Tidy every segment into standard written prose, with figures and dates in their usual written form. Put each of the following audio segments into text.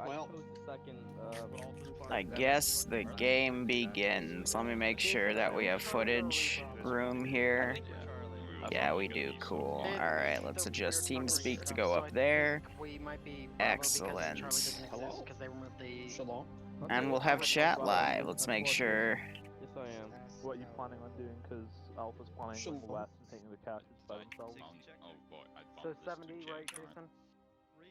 Well, I guess the game begins. Let me make sure that we have footage room here. Yeah, we do. Cool. Alright, let's adjust TeamSpeak to go up there. Excellent. hello. Shalom. And we'll have chat live. Let's make sure. Yes, I am. What are you planning on doing? Because Alpha's planning on the west and taking the caches by themselves. So 70, right, Jason?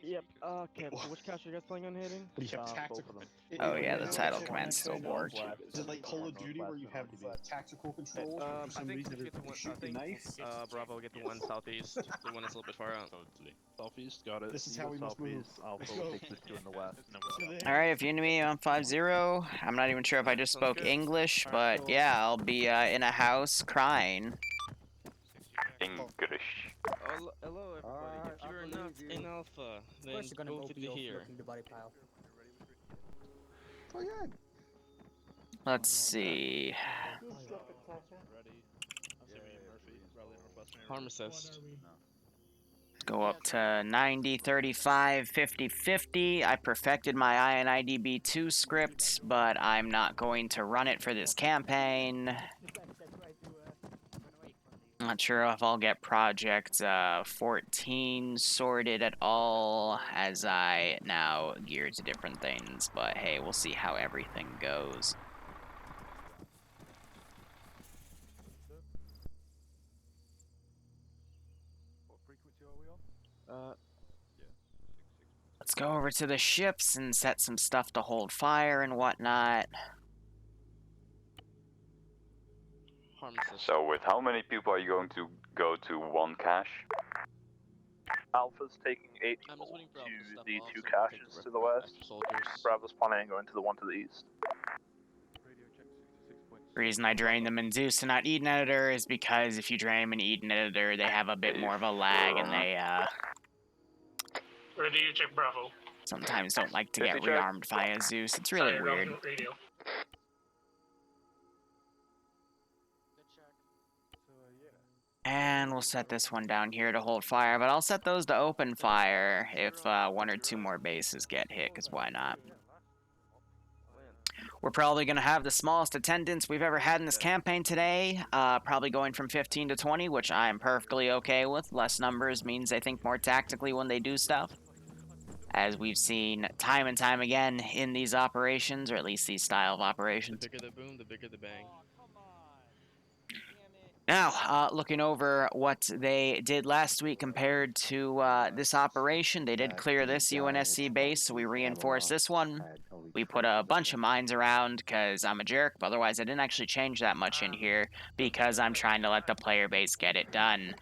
Yep. Okay. So which cache are you guys planning on hitting? We have Both tactical. of them. Oh yeah, the Is it title like command still works. Is it like Call of Duty where you have tactical controls? For some reason, you shoot the knife. Bravo, get the one southeast. The one that's a little bit far out. Southeast, got it. This is how we must move. Alpha will take the two in the west. Alright, if you're into me, I'm 5-0. I'm not even sure if I just spoke English, but yeah, I'll be in a house crying. English. Hello, everybody. If you're not in Alpha, then go to here. Oh yeah. Let's see. Harm assist. Go up to 90, 35, 50, 50. I perfected my INIDB2 script, but I'm not going to run it for this campaign. Not sure if I'll get Project 14 sorted at all, as I now gear to different things, but hey, we'll see how everything goes. Let's go over to the ships and set some stuff to hold fire and whatnot. Harm assist. So with how many people are you going to go to one cache? Alpha's taking 8 I'm people just waiting for to Alpha to step the off 2 so we can take caches the to the rest west. of soldiers. Bravo's planning on going to the one to the east. The reason I drain them in Zeus and not Eden Editor is because if you drain them in Eden Editor, they have a bit more of a lag and they Radio check Bravo. sometimes don't like to get 50 check. rearmed via Zeus. It's really Sorry, weird. wrong radio. And we'll set this one down here to hold fire, but I'll set those to open fire if one or two more bases get hit, because why not? We're probably going to have the smallest attendance we've ever had in this campaign today, probably going from 15 to 20, which I am perfectly okay with. Less numbers means they think more tactically when they do stuff, as we've seen time and time again in these operations, or at least these style of The operations. bigger the boom, the bigger the bang. Now, looking over what they did last week compared to this operation, they did clear this UNSC base, so we reinforced this one. We put a bunch of mines around because I'm a jerk, but otherwise I didn't actually change that much in here because I'm trying to let the player base get it done.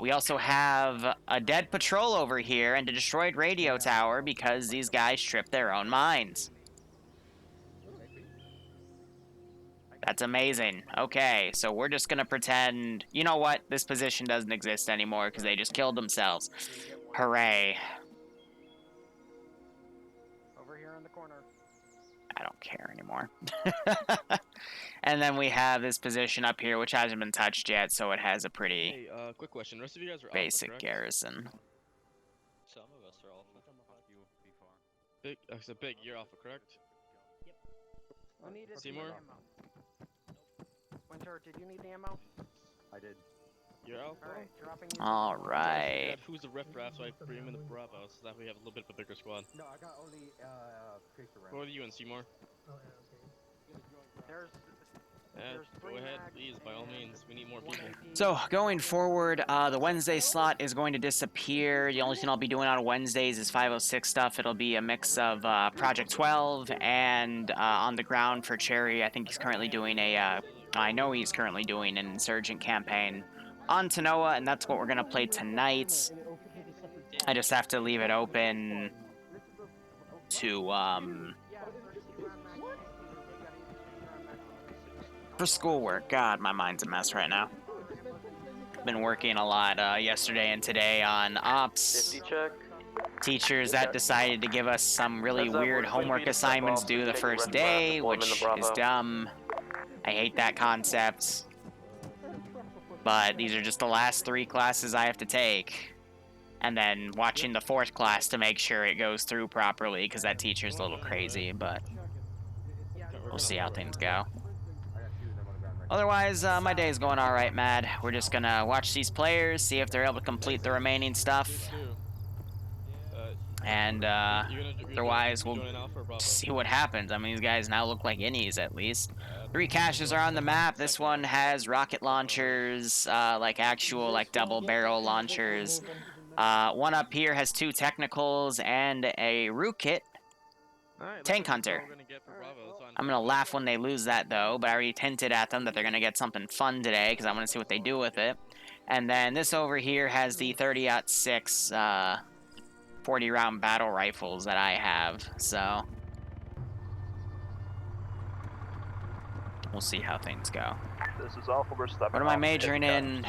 We also have a dead patrol over here and a destroyed radio tower because these guys stripped their own mines. That's amazing. Okay, so we're just gonna pretend, you know what, this position doesn't exist anymore because they just killed themselves. Hooray. Over here in the corner. I don't care anymore. And then we have this position up here, which hasn't been touched yet, so it has a pretty Hey, quick question. The rest of you guys are basic Alpha, correct? garrison. Some of us are Alpha. Big, so Big, you're Alpha, correct? I needed Seymour? the ammo. Winter, did you need the ammo? I did. You're Alpha? Alright, dropping you. All Guys, right. grab who's the riffraff so I bring him in the Bravo, so that we have a little bit of a bigger squad. No, I got only Tracer What are you and Seymour? There's Go three ahead, mags please, by all and means. We need more people. So, going forward, the Wednesday slot is going to disappear. The only thing I'll be doing on Wednesdays is 506 stuff. It'll be a mix of Project 12 and on the ground for Cherry. I think he's currently doing I know he's currently doing an insurgent campaign on Tanoa, and that's what we're going to play tonight. I just have to leave it open to, for schoolwork. God, my mind's a mess right now. Been working a lot yesterday and today on ops. 50 check. Teachers that decided to give us some really Heads up, weird we're homework going to assignments step off due the and first take day, one in which the Bravo. is dumb. I hate that concept. But these are just the last 3 classes I have to take. And then watching the 4th class to make sure it goes through properly, because that teacher's a little crazy, but we'll see how things go. Otherwise, my day's going alright, Mad. We're just gonna watch these players, see if they're able to complete the remaining stuff. And, otherwise, we'll see what happens. I mean, these guys now look like innies, at least. 3 caches are on the map. This one has rocket launchers, like actual, like, double-barrel launchers. One up here has 2 technicals and a root kit. Tank Hunter. I'm gonna laugh when they lose that, though, but I already hinted at them that they're gonna get something fun today, because I want to see what they do with it. And then this over here has the 30-06, 40-round battle rifles that I have, so we'll see how things go. This is Alpha. We're stepping What am I off. majoring in?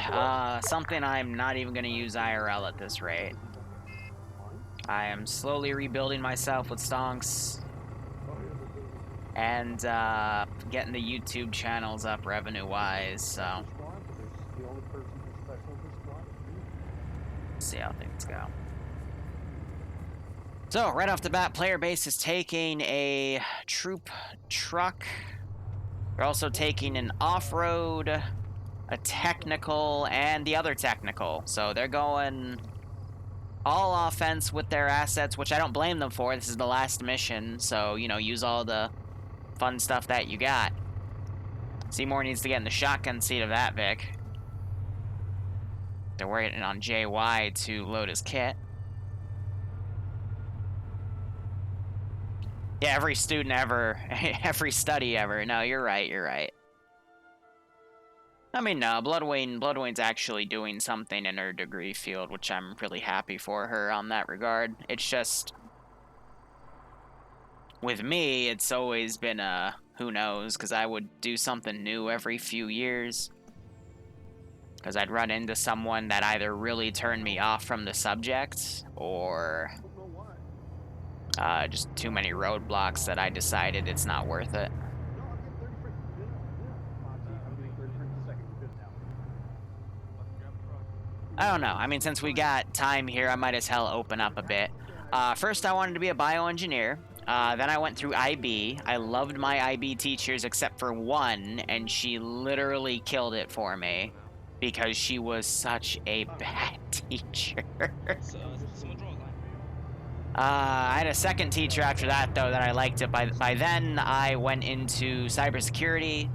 Something I'm not even going to use IRL at this rate. I am slowly rebuilding myself with stonks and getting the YouTube channels up revenue-wise, so see how things go. So, right off the bat, player base is taking a troop truck. They're also taking an off-road, a technical, and the other technical. So they're going all offense with their assets, which I don't blame them for. This is the last mission, so, you know, use all the fun stuff that you got. Seymour needs to get in the shotgun seat of that Vic. They're waiting on JY to load his kit. Yeah, every student ever, every study ever. No, you're right, you're right. I mean, no, Bloodwayne's actually doing something in her degree field, which I'm really happy for her on that regard. It's just, with me, it's always been a who knows, because I would do something new every few years. Because I'd run into someone that either really turned me off from the subject, or just too many roadblocks that I decided it's not worth it. I don't know. I mean, since we got time here, I might as hell open up a bit. First, I wanted to be a bioengineer. Then I went through IB. I loved my IB teachers except for one, and she literally killed it for me because she was such a bad teacher. I had a second teacher after that, though, that I liked it. By then, I went into cybersecurity.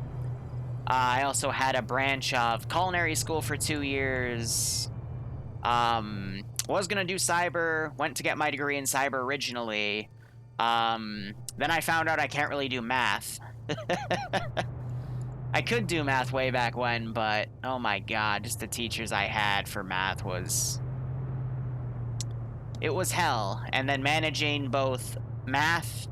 I also had a branch of culinary school for 2 years. Was gonna do cyber, went to get my degree in cyber originally. Then I found out I can't really do math. I could do math way back when, but oh my god, just the teachers I had for math was... It was hell. And then managing both math,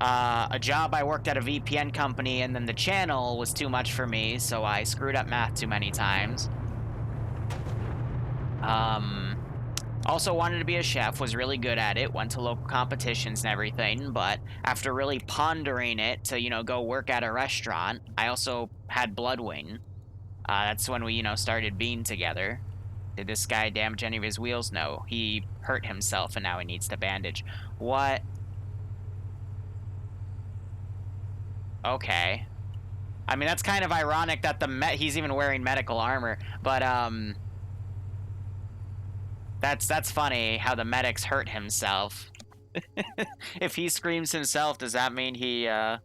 a job I worked at a VPN company, and then the channel was too much for me, so I screwed up math too many times. Also wanted to be a chef, was really good at it, went to local competitions and everything, but after really pondering it to, you know, go work at a restaurant, I also had Bloodwing. That's when we, you know, started being together. Did this guy damage any of his wheels? No. He hurt himself and now he needs to bandage. What? Okay. I mean, that's kind of ironic that he's even wearing medical armor, but, That's funny how the medic's hurt himself. If he screams himself, does that mean he, I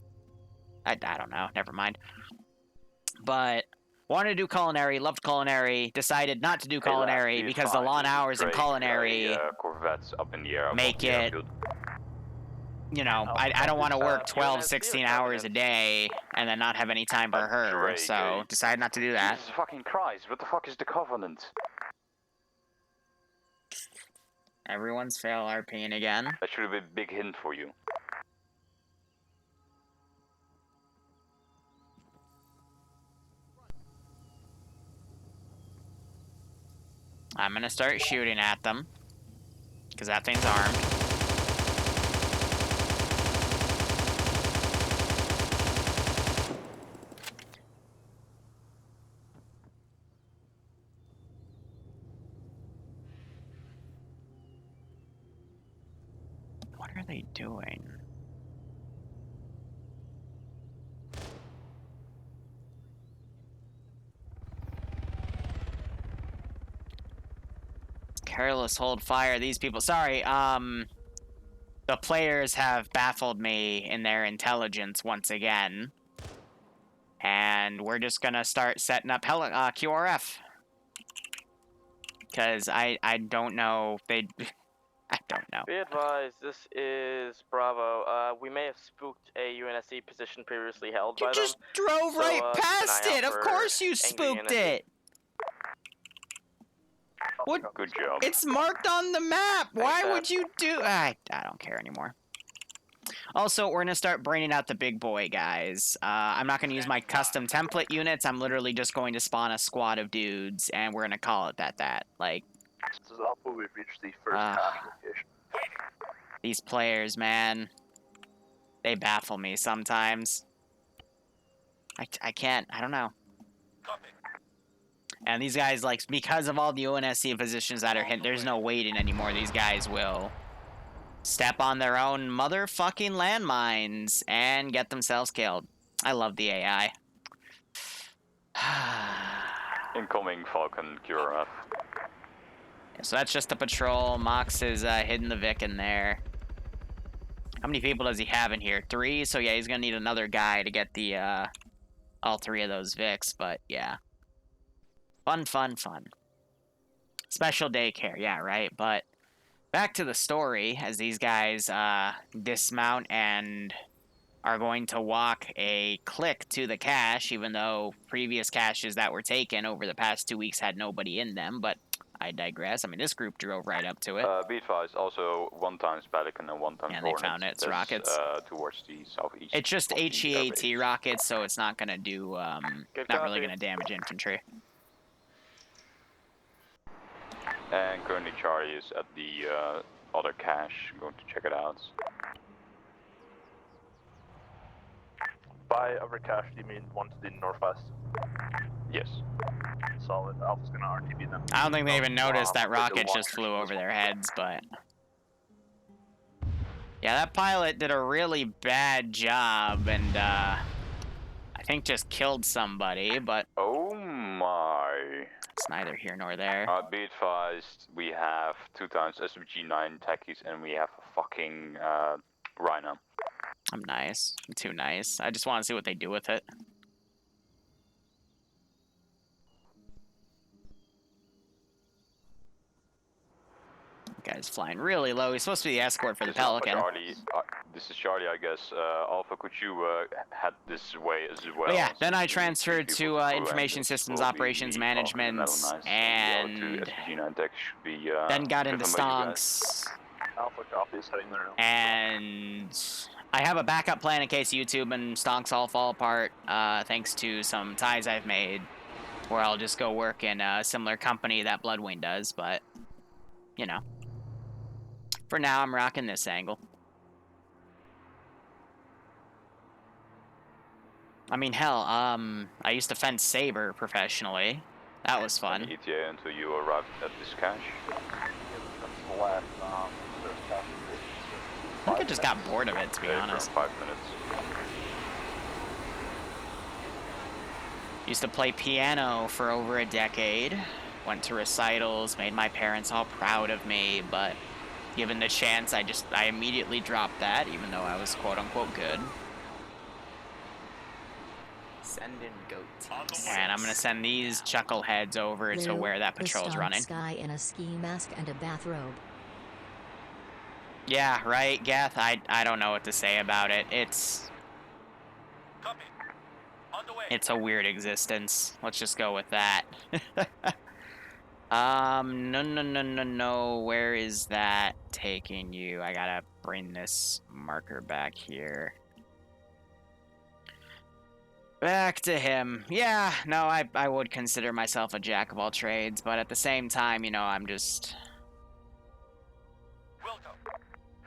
don't know, never mind. But wanted to do culinary, loved culinary, decided not to do culinary because the long hours in culinary Corvettes up in the air make it, you know, I don't want to work 12, 16 hours a day and then not have any time for her, so decided not to do that. Jesus fucking Christ, what the fuck is the Covenant? Everyone's fail RPing again. That should have been a big hint for you. I'm gonna start shooting at them, because that thing's armed. are they doing? Careless hold fire. These people. Sorry. The players have baffled me in their intelligence once again, and we're just gonna start setting up QRF. Because I don't know. I don't know. Be advised, this is Bravo. We may have spooked a UNSC position previously held by them. You just drove right past keep an eye it. out Of for course you angry spooked UNSC. it. What? Good job. It's marked on the map. Why would you do? I don't care anymore. Also, we're gonna start bringing out the big boy guys. I'm not gonna use my custom template units. I'm literally just going to spawn a squad of dudes, and we're gonna call it that. Like. This is Alpha, we've reached the first cache location. These players, man. They baffle me sometimes. I can't. I don't know. And these guys, like, because of all the ONSC positions that are hit, there's no waiting anymore. These guys will step on their own motherfucking landmines and get themselves killed. I love the AI. Incoming Falcon QRF. So that's just a patrol. Mox is hitting the Vic in there. How many people does he have in here? 3? So yeah, he's gonna need another guy to get the all 3 of those Vics, but yeah. Fun. Special daycare, yeah, right? But back to the story, as these guys dismount and are going to walk a click to the cache, even though previous caches that were taken over the past 2 weeks had nobody in them, but I digress. I mean, this group drove right up to it. Be advised, also 1x Pelican and 1x Yeah, Hornet. they found it. It's rockets. Towards the southeast. It's just HEAT rockets, so it's not gonna do, not really gonna damage infantry. And currently Charlie is at the other cache, going to check it out. By other cache, do you mean one to the northwest? Yes. Solid. Alpha's gonna RTB them. I don't think they even noticed that rocket just flew over their heads, but... Yeah, that pilot did a really bad job, and, I think just killed somebody, but... Oh my... It's neither here nor there. Be advised, we have 2x SMG-9 techies, and we have a fucking, Rhino. I'm nice. I'm too nice. I just want to see what they do with it. Guy's flying really low. He's supposed to be the escort for the Pelican. This is Charlie, I guess. Alpha, could you head this way as well? Oh, yeah, then I transferred to Information Systems Operations Management, and then got into Stonks. Alpha copy is heading there now. And I have a backup plan in case YouTube and Stonks all fall apart, thanks to some ties I've made, where I'll just go work in a similar company that Bloodwing does, but, you know. For now, I'm rocking this angle. I mean, hell, I used to fence Saber professionally. That was fun. ETA until you arrived at this cache. I think I just got bored of it, to be honest. 5 minutes. Used to play piano for over a decade. Went to recitals, made my parents all proud of me, but given the chance, I immediately dropped that, even though I was quote-unquote good. Send in goat teams. And I'm gonna send these chuckleheads over to where that patrol's running. Guy in a ski mask and a bathrobe. Yeah, right, Geth? I don't know what to say about it. It's a weird existence. Let's just go with that. No. Where is that taking you? I gotta bring this marker back here. Back to him. Yeah, no, I would consider myself a jack of all trades, but at the same time, you know, I'm just...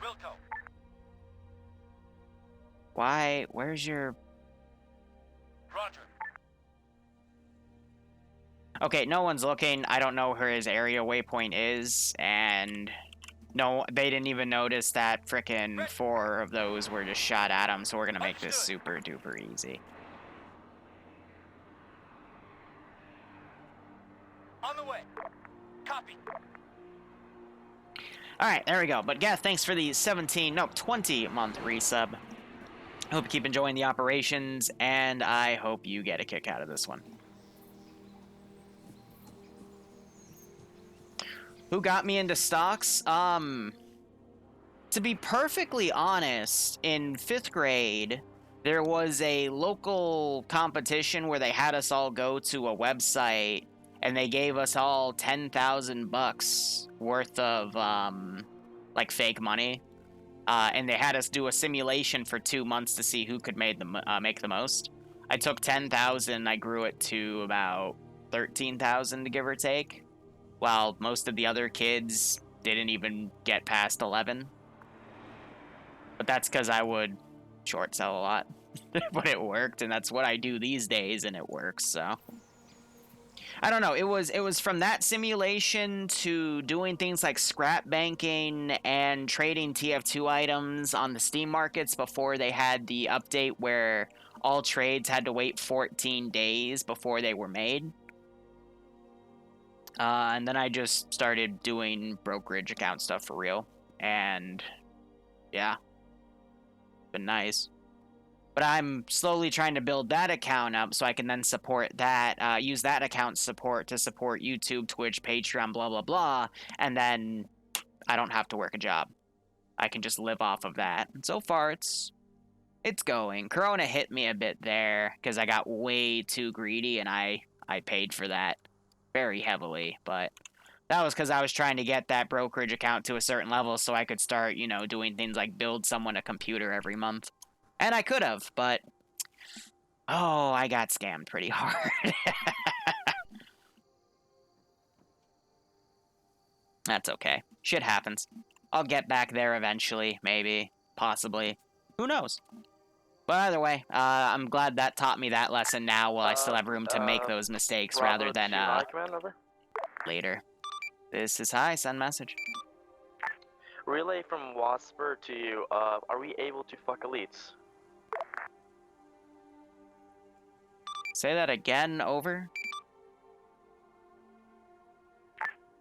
Wilco. Why? Where's your... Roger. Okay, no one's looking. I don't know where his area waypoint is, and No, they didn't even notice that frickin' 4 of those were just shot at them, so we're gonna make this super duper easy. On the way. Copy. Alright, there we go. But yeah, thanks for the 20-month resub. Hope you keep enjoying the operations, and I hope you get a kick out of this one. Who got me into stocks? To be perfectly honest, in 5th grade, there was a local competition where they had us all go to a website, and they gave us all 10,000 bucks worth of, like, fake money. And they had us do a simulation for 2 months to see who could make the most. I took 10,000, I grew it to about 13,000 to give or take, while most of the other kids didn't even get past 11. But that's because I would short sell a lot. But it worked, and that's what I do these days, and it works, so. I don't know, it was from that simulation to doing things like scrap banking and trading TF2 items on the Steam markets before they had the update where all trades had to wait 14 days before they were made. And then I just started doing brokerage account stuff for real. And yeah, been nice. But I'm slowly trying to build that account up so I can then support that, use that account support to support YouTube, Twitch, Patreon, blah, blah, blah. And then I don't have to work a job. I can just live off of that. And so far, it's going. Corona hit me a bit there because I got way too greedy, and I paid for that very heavily. But that was because I was trying to get that brokerage account to a certain level so I could start, you know, doing things like build someone a computer every month. And I could have, but oh, I got scammed pretty hard. That's okay. Shit happens. I'll get back there eventually, maybe, possibly. Who knows? But either way, I'm glad that taught me that lesson now while I still have room to make those mistakes Bravo rather than command, over. Later. This is hi, send message. Relay from Wasper to you, are we able to fuck elites? Say that again, over?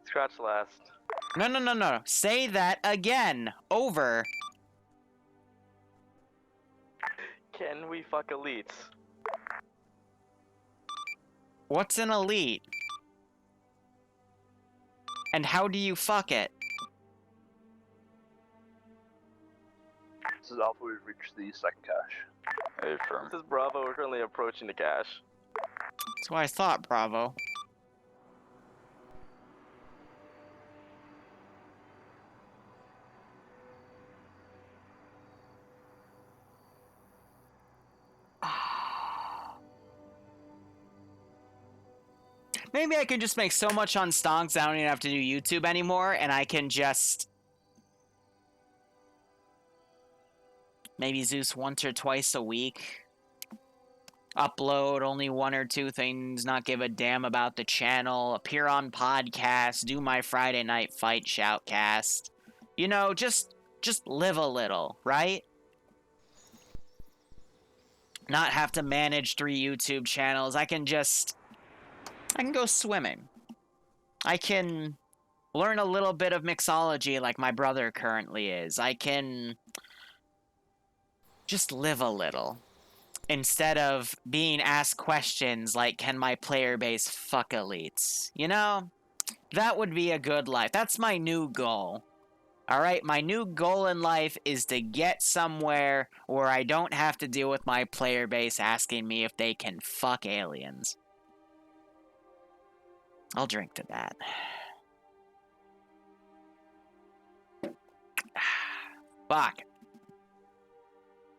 Scratch last. No. Say that again, over. Can we fuck elites? What's an elite? And how do you fuck it? This is Alpha, we've reached the second cache. Hey, firm. This is Bravo, we're currently approaching the cache. That's what I thought, Bravo. Maybe I can just make so much on stonks I don't even have to do YouTube anymore, and I can just... maybe Zeus once or twice a week. Upload only 1 or 2 things, not give a damn about the channel, appear on podcasts, do my Friday night fight shoutcast. You know, just live a little, right? Not have to manage 3 YouTube channels. I can go swimming. I can learn a little bit of mixology like my brother currently is. I can just live a little. Instead of being asked questions like, can my player base fuck elites? You know? That would be a good life. That's my new goal. Alright, my new goal in life is to get somewhere where I don't have to deal with my player base asking me if they can fuck aliens. I'll drink to that. Fuck.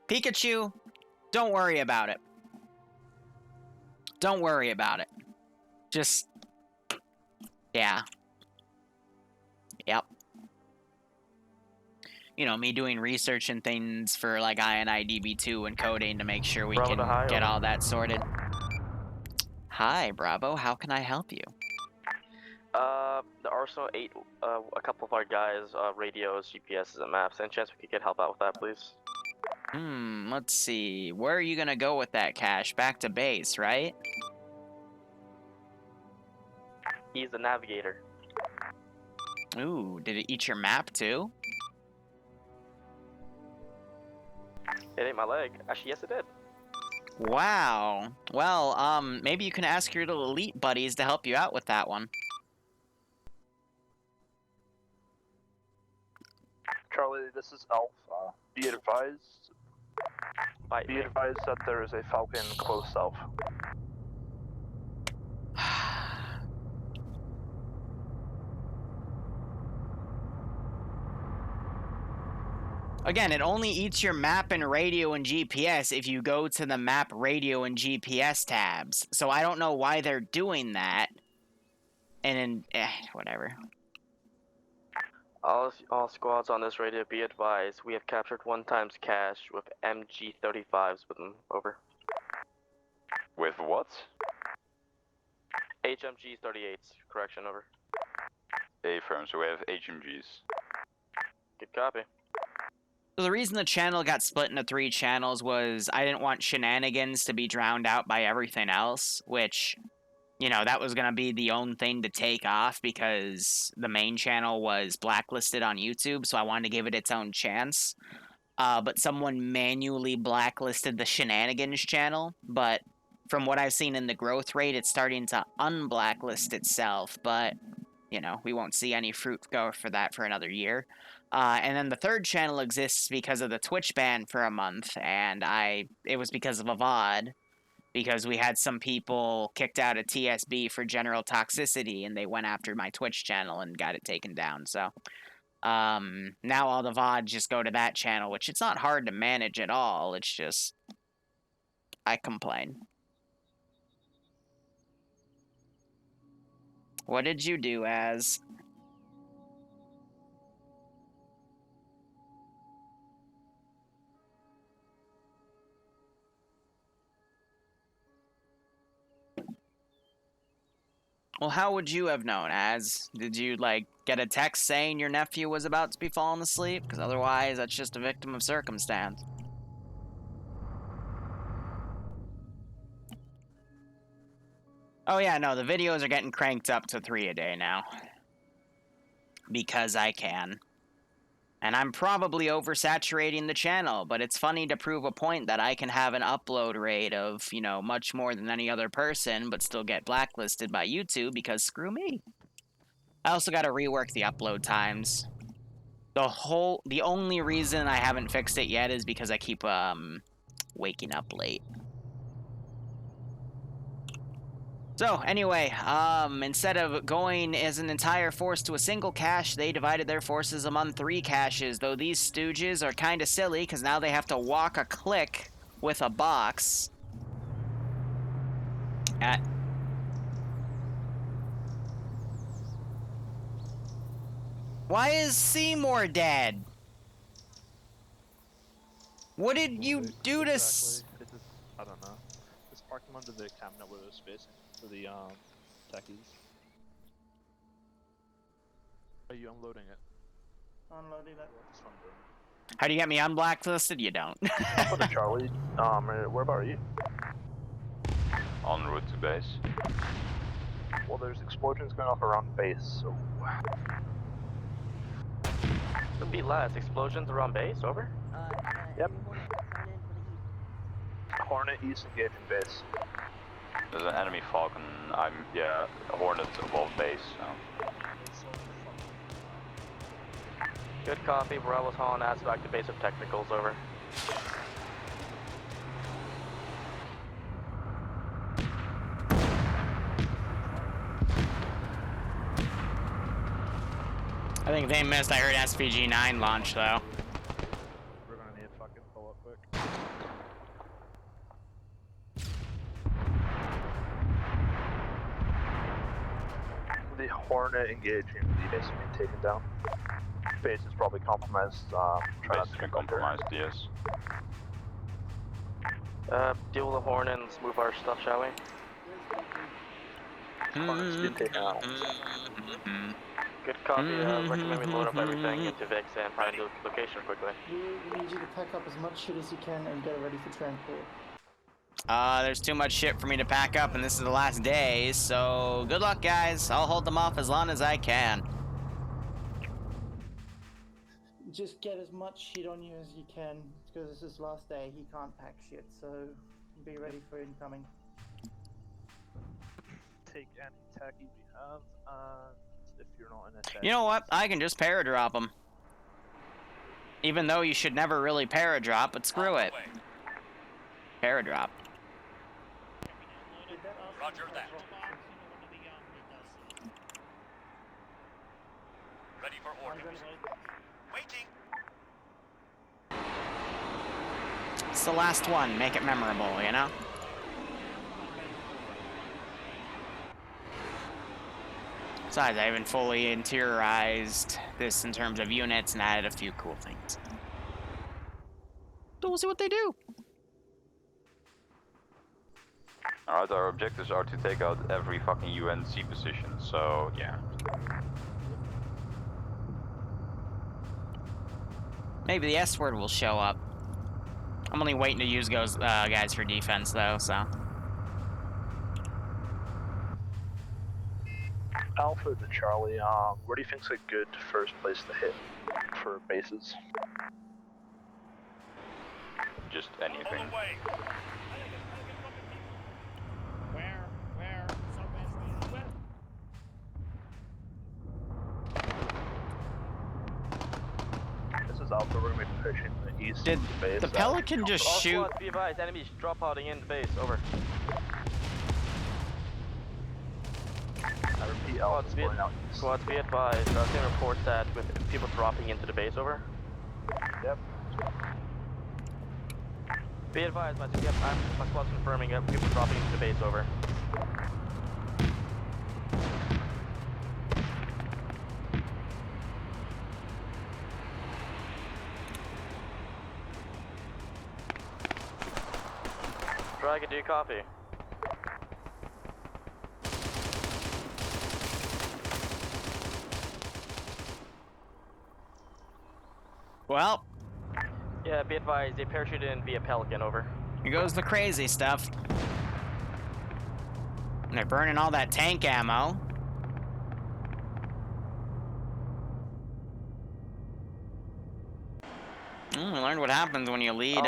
Pikachu, don't worry about it. Don't worry about it. Just... yeah. Yep. You know, me doing research and things for, like, INIDB2 and coding to make sure we can get all that sorted. Hi, Bravo. How can I help you? There are also a couple of our guys, radios, GPSs, and maps. Any chance we could get help out with that, please? Let's see. Where are you gonna go with that cache? Back to base, right? He's the navigator. Ooh, did it eat your map too? It ate my leg. Actually, yes, it did. Wow. Well, maybe you can ask your little elite buddies to help you out with that one. Charlie, this is Alpha. Be advised. Be advised that there is a Falcon close south. Again, it only eats your map and radio and GPS if you go to the map, radio, and GPS tabs. So I don't know why they're doing that. And then, whatever. All squads on this radio, be advised, we have captured 1 times cache with MG35s with them. Over. With what? HMGs 38s. Correction, over. A-firm, so we have HMGs. Good copy. So the reason the channel got split into 3 channels was I didn't want shenanigans to be drowned out by everything else, which, you know, that was going to be the only thing to take off because the main channel was blacklisted on YouTube, so I wanted to give it its own chance. But someone manually blacklisted the shenanigans channel, but from what I've seen in the growth rate, it's starting to unblacklist itself, but, you know, we won't see any fruit go for that for another year. And then the 3rd channel exists because of the Twitch ban for a month, and it was because of a VOD, because we had some people kicked out of TSB for general toxicity, and they went after my Twitch channel and got it taken down, so... now all the VODs just go to that channel, which it's not hard to manage at all, it's just... I complain. What did you do, Az? Well, how would you have known, Az? Did you, like, get a text saying your nephew was about to be falling asleep? Because otherwise, that's just a victim of circumstance. Oh yeah, no, the videos are getting cranked up to 3 a day now. Because I can. And I'm probably oversaturating the channel, but it's funny to prove a point that I can have an upload rate of, you know, much more than any other person, but still get blacklisted by YouTube because screw me. I also gotta rework the upload times. The only reason I haven't fixed it yet is because I keep, waking up late. So, anyway, instead of going as an entire force to a single cache, they divided their forces among 3 caches, though these stooges are kinda silly, because now they have to walk a click with a box. Why is Seymour dead? What did you do to I don't know. Just parked him under the cabinet where it was facing. For the techies. Are you unloading it? Unloading it. How do you get me unblacklisted? You don't. Hello, Charlie. Where about are you? En route to base. Well, there's explosions going off around base, so... Would be less. Explosions around base, over? Yep. Hornet East engaging base. There's an enemy Falcon. Hornet above base. So. Good copy. Bravo's hauling ass back to base of technicals, over. I think they missed. I heard SPG-9 launch, though. We're gonna need fucking pull up quick. The Hornet engaging the base being taken down. Base is probably compromised. Base has been compromised, yes. Deal with the Hornet and let's move our stuff, shall we? Good copy. Recommend we load up everything into VIX and find the location quickly. We need you to pack up as much shit as you can and get it ready for transport. There's too much shit for me to pack up, and this is the last day, so good luck, guys. I'll hold them off as long as I can. Just get as much shit on you as you can, because this is last day. He can't pack shit, so be ready for incoming. Take any tackies you have, and if you're not in a You know what? I can just paradrop them. Even though you should never really paradrop, but screw it. Paradrop. Roger that. Ready for orders. Waiting. It's the last one. Make it memorable, you know? Besides, I haven't fully interiorized this in terms of units and added a few cool things. So we'll see what they do. Alright, our objectives are to take out every fucking UNC position, so yeah. Maybe the S word will show up. I'm only waiting to use those guys for defense, though, so. Alpha to Charlie, where do you think's a good first place to hit for bases? Just anything. This is Alpha, we're going to be pushing the east. Did base. the Pelican just All shoot? squads, be advised, enemies drop outing in the base, over. I repeat, Alpha's going out east. Squads, be advised, same reports that with people dropping into the base, over. Yep. Be advised, my squad's confirming people dropping into the base, over. Dragon, do you copy? Well, yeah, be advised, they parachuted in via Pelican, over. Here goes the crazy stuff. And they're burning all that tank ammo. We learned what happens when you lead,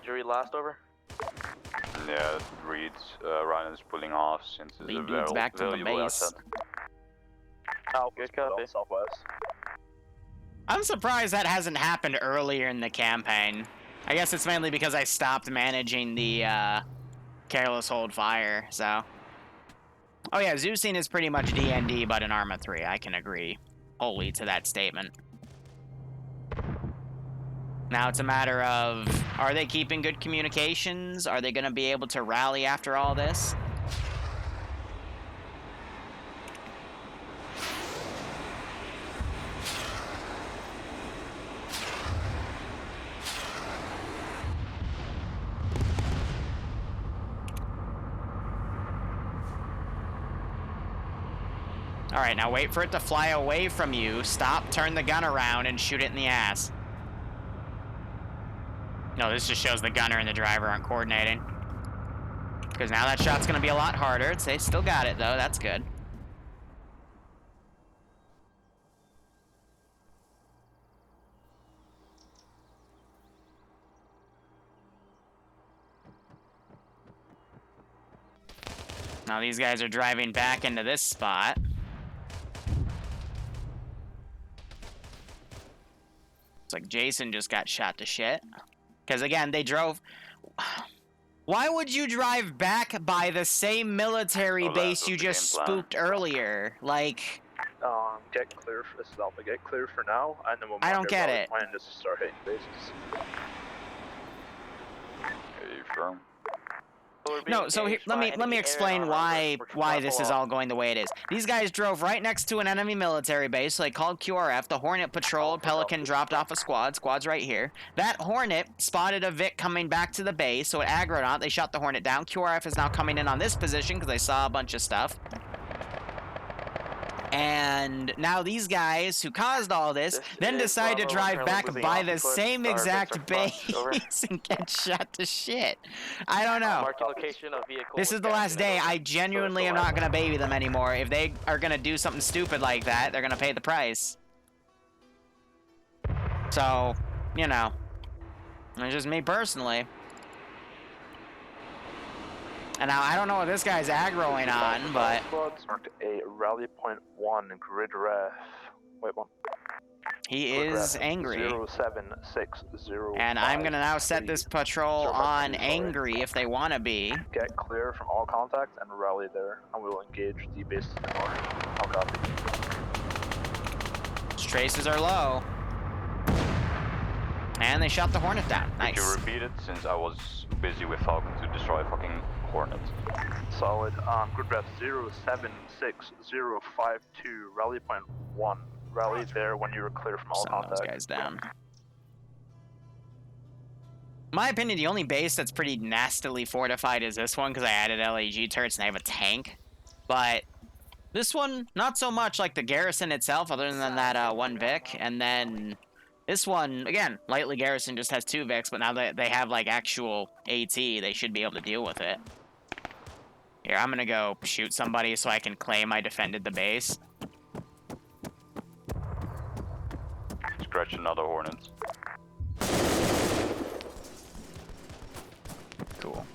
Jury last, over? Yeah, Reed's, Ryan is pulling off since it's Lead a dudes back to the valuable base. asset. Alpha's good southwest. I'm surprised that hasn't happened earlier in the campaign. I guess it's mainly because I stopped managing the careless hold fire, so. Oh yeah, Zeusine is pretty much D&D, but in Arma 3. I can agree wholly to that statement. Now it's a matter of, are they keeping good communications? Are they going to be able to rally after all this? Alright, now wait for it to fly away from you. Stop, turn the gun around, and shoot it in the ass. No, this just shows the gunner and the driver aren't coordinating. Because now that shot's going to be a lot harder. They still got it, though. That's good. Now these guys are driving back into this spot. It's like Jason just got shot to shit. Because again, they drove... Why would you drive back by the same military base you just spooked earlier? Like... Get clear for this, Alpha. Get clear for now, and then we'll I don't get it. plan just to start hitting bases. Okay, firm. No, so here, let me explain why this is all going the way it is. These guys drove right next to an enemy military base, so they called QRF. The Hornet patrolled. Pelican dropped off a squad. Squad's right here. That Hornet spotted a Vic coming back to the base, so it aggroed on it. They shot the Hornet down. QRF is now coming in on this position because they saw a bunch of stuff. And now these guys who caused all this then decide to drive back by the same exact base and get shot to shit. I don't know. This is the last day. I genuinely am not going to baby them anymore. If they are going to do something stupid like that, they're going to pay the price. So, you know, it's just me personally. And now, I don't know what this guy's aggroing on, but... Marked a rally point 1 grid ref. Wait, one. He is angry. 07605. And I'm going to now set this patrol on angry if they want to be. Get clear from all contacts and rally there, and we will engage the base to the north. I'll copy. Traces are low. And they shot the Hornet down. Nice. Could you repeat it, since I was busy with Falcon to destroy fucking Hornets? Solid. Grid ref 0760552, rally point 1. Rally there when you are clear from all contacts. Those guys down. In my opinion, the only base that's pretty nastily fortified is this one, because I added LAG turrets and I have a tank. But this one, not so much like the garrison itself, other than that one Vic. And then this one, again, lightly garrison just has 2 Vics, but now that they have like actual AT, they should be able to deal with it. Here, I'm gonna go shoot somebody so I can claim I defended the base. Scratch another Hornets. Cool.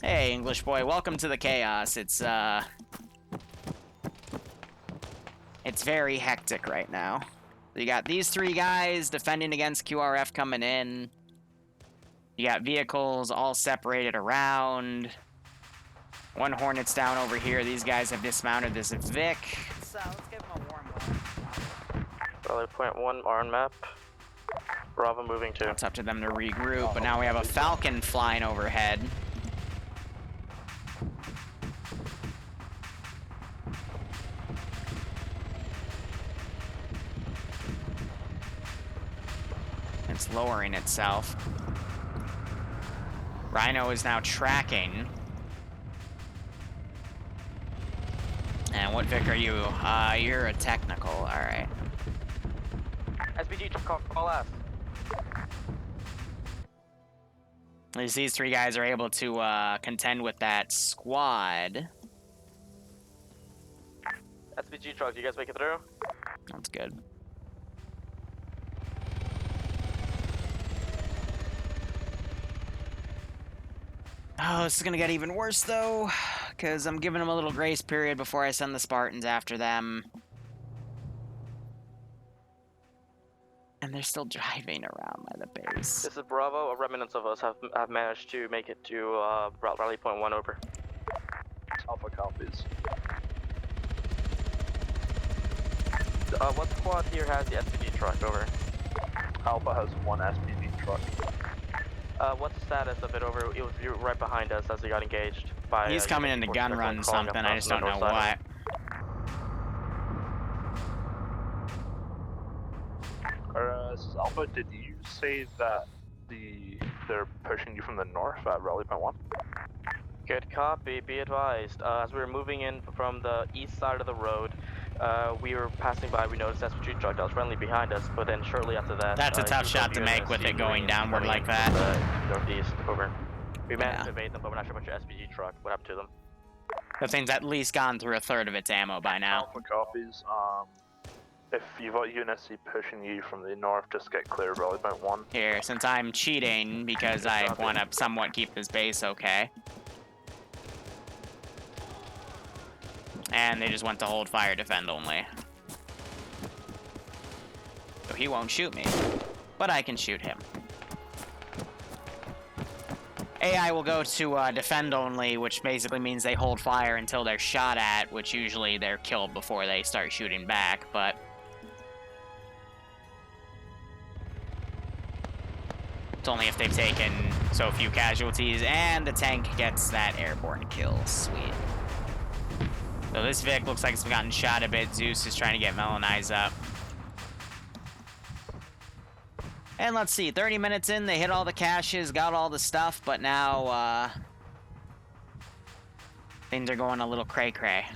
Hey, English boy, welcome to the chaos. It's very hectic right now. You got these 3 guys defending against QRF coming in. You got vehicles all separated around. 1 Hornet's down over here. These guys have dismounted this Vic. So, let's give him a warm up. Rally point 1 Arn map. Bravo moving 2. It's up to them to regroup, but now we have a Falcon flying overhead. It's lowering itself. Rhino is now tracking. And what Vic are you? You're a technical, alright. SBG, call last. At least these 3 guys are able to contend with that squad. SBG truck, you guys make it through? That's good. Oh, this is gonna get even worse though, because I'm giving them a little grace period before I send the Spartans after them. And they're still driving around by the base. This is Bravo. Remnants of us have managed to make it to rally point 1 over. Alpha copies. What squad here has the SPG truck over? Alpha has 1 SPG truck. What's the status of it over? It was right behind us as he got engaged by. He's coming in to gun run something. I just don't know what. Alpha, did you say that they're pushing you from the north at rally point 1? Good copy. Be advised. As we were moving in from the east side of the road, we were passing by. We noticed SPG truck that was friendly behind us, but then shortly after that, that's a tough shot to make with it going downward like that. Northeast over. We managed to evade them, but we're not sure about your SPG truck. What happened to them? The thing's at least gone through a third of its ammo by now. Alpha copies. If you've got UNSC pushing you from the north, just get clear of rally point 1. Here, since I'm cheating because I want to somewhat keep this base okay. And they just went to hold fire defend only. So he won't shoot me, but I can shoot him. AI will go to defend only, which basically means they hold fire until they're shot at, which usually they're killed before they start shooting back, but it's only if they've taken so few casualties, and the tank gets that airborne kill. Sweet. So this Vic looks like it's gotten shot a bit. Zeus is trying to get Melanize up. And let's see, 30 minutes in, they hit all the caches, got all the stuff, but now, things are going a little cray-cray.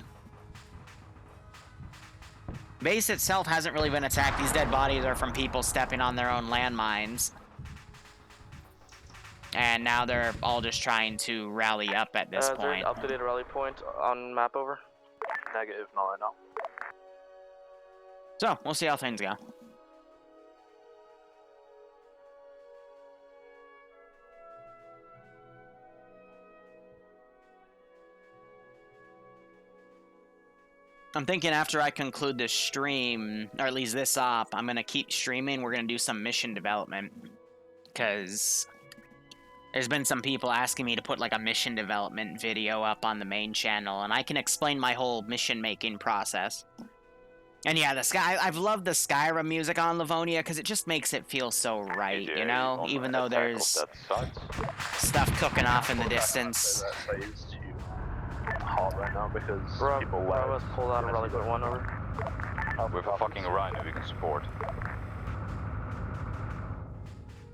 Base itself hasn't really been attacked. These dead bodies are from people stepping on their own landmines. And now they're all just trying to rally up at this Is there an point. updated rally point on map over? Negative, no, I know. So, we'll see how things go. I'm thinking after I conclude this stream, or at least this op, I'm going to keep streaming. We're going to do some mission development. Because there's been some people asking me to put like a mission development video up on the main channel. And I can explain my whole mission making process. And yeah, I've loved the Skyrim music on Livonia because it just makes it feel so right, you know? Even though there's stuff cooking off in the distance. Hard right now because people Bravo's pulled out a rally point 1 over. With a fucking Rhino we can support.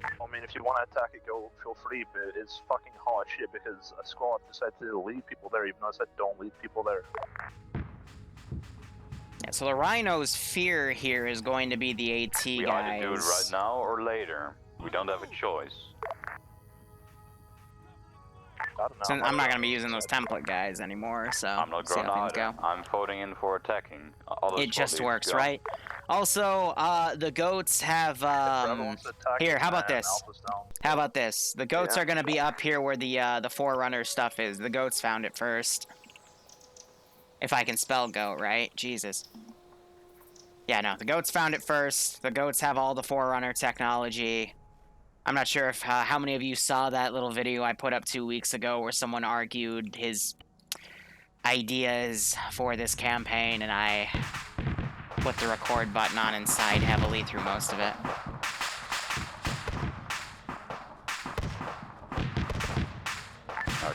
I mean, if you want to attack it, go feel free, but it's fucking hard shit because a squad decided to lead people there, even though I said don't lead people there. Yeah, so the Rhino's fear here is going to be the AT guys. We either do it right now or later. We don't have a choice. So I'm not going to be using those template guys anymore, so I'm not going either. I'm voting in for attacking. It just works, right? Also, the goats have, here, how about this? How about this? The goats are going to be up here where the Forerunner stuff is. The goats found it first. If I can spell goat, right? Jesus. Yeah, no, the goats found it first. The goats have all the Forerunner technology. I'm not sure if how many of you saw that little video I put up 2 weeks ago where someone argued his ideas for this campaign, and I put the record button on and sighed heavily through most of it.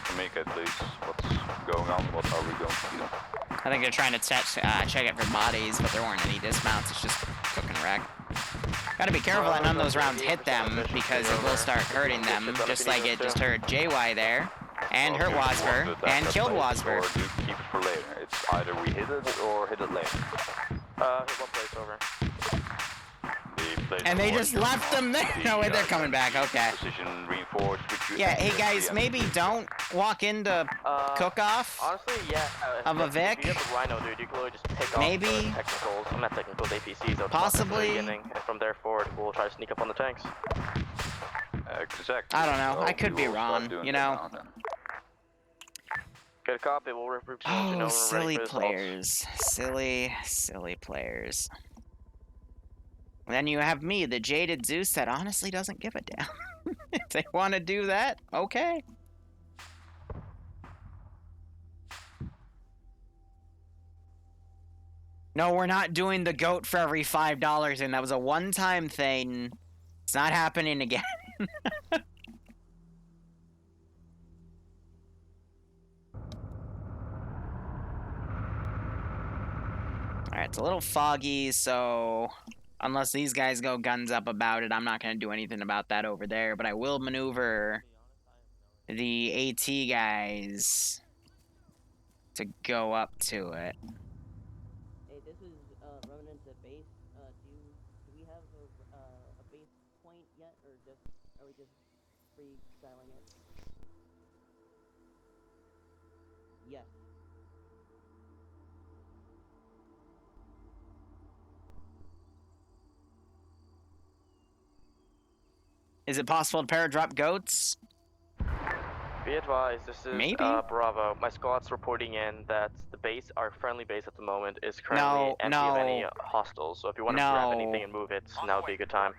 Kamika, please. What's going on? What are we going to do? I think they're trying to check it for bodies, but there weren't any dismounts. It's just cook and wreck. Gotta be careful that none of those rounds hit them, because it will start hurting them, just like it just hurt JY there, and hurt Wasber, and killed Wasber. Or do keep it for later. It's either we hit it or hit it later. Hit one place over. And they just left them there. No way, they're coming back. Okay. Precision reinforced. Yeah, hey guys, maybe don't walk into cook-off. Honestly, yeah. Of a Vic. If you have a Rhino, dude, you can literally just pick maybe. off the technicals. I'm not technicals, APCs. Possibly. And from there forward, we'll try to sneak up on the tanks. Exactly. I don't know. I could be wrong. You know. Good copy. We'll represent you know, silly players. Silly players. Then you have me, the jaded Zeus that honestly doesn't give a damn. If they want to do that, okay. No, we're not doing the goat for every $5, and that was a one-time thing. It's not happening again. Alright, it's a little foggy, so unless these guys go guns up about it, I'm not going to do anything about that over there, but I will maneuver the AT guys to go up to it. Hey, this is Remnant to base. Do we have a base point yet, or are we just freestyling it? Yes. Is it possible to paradrop goats? Be advised, this is Bravo. My squad's reporting in that the base, our friendly base at the moment, is currently empty of any hostiles. So if you want to grab anything and move it, now would be a good time.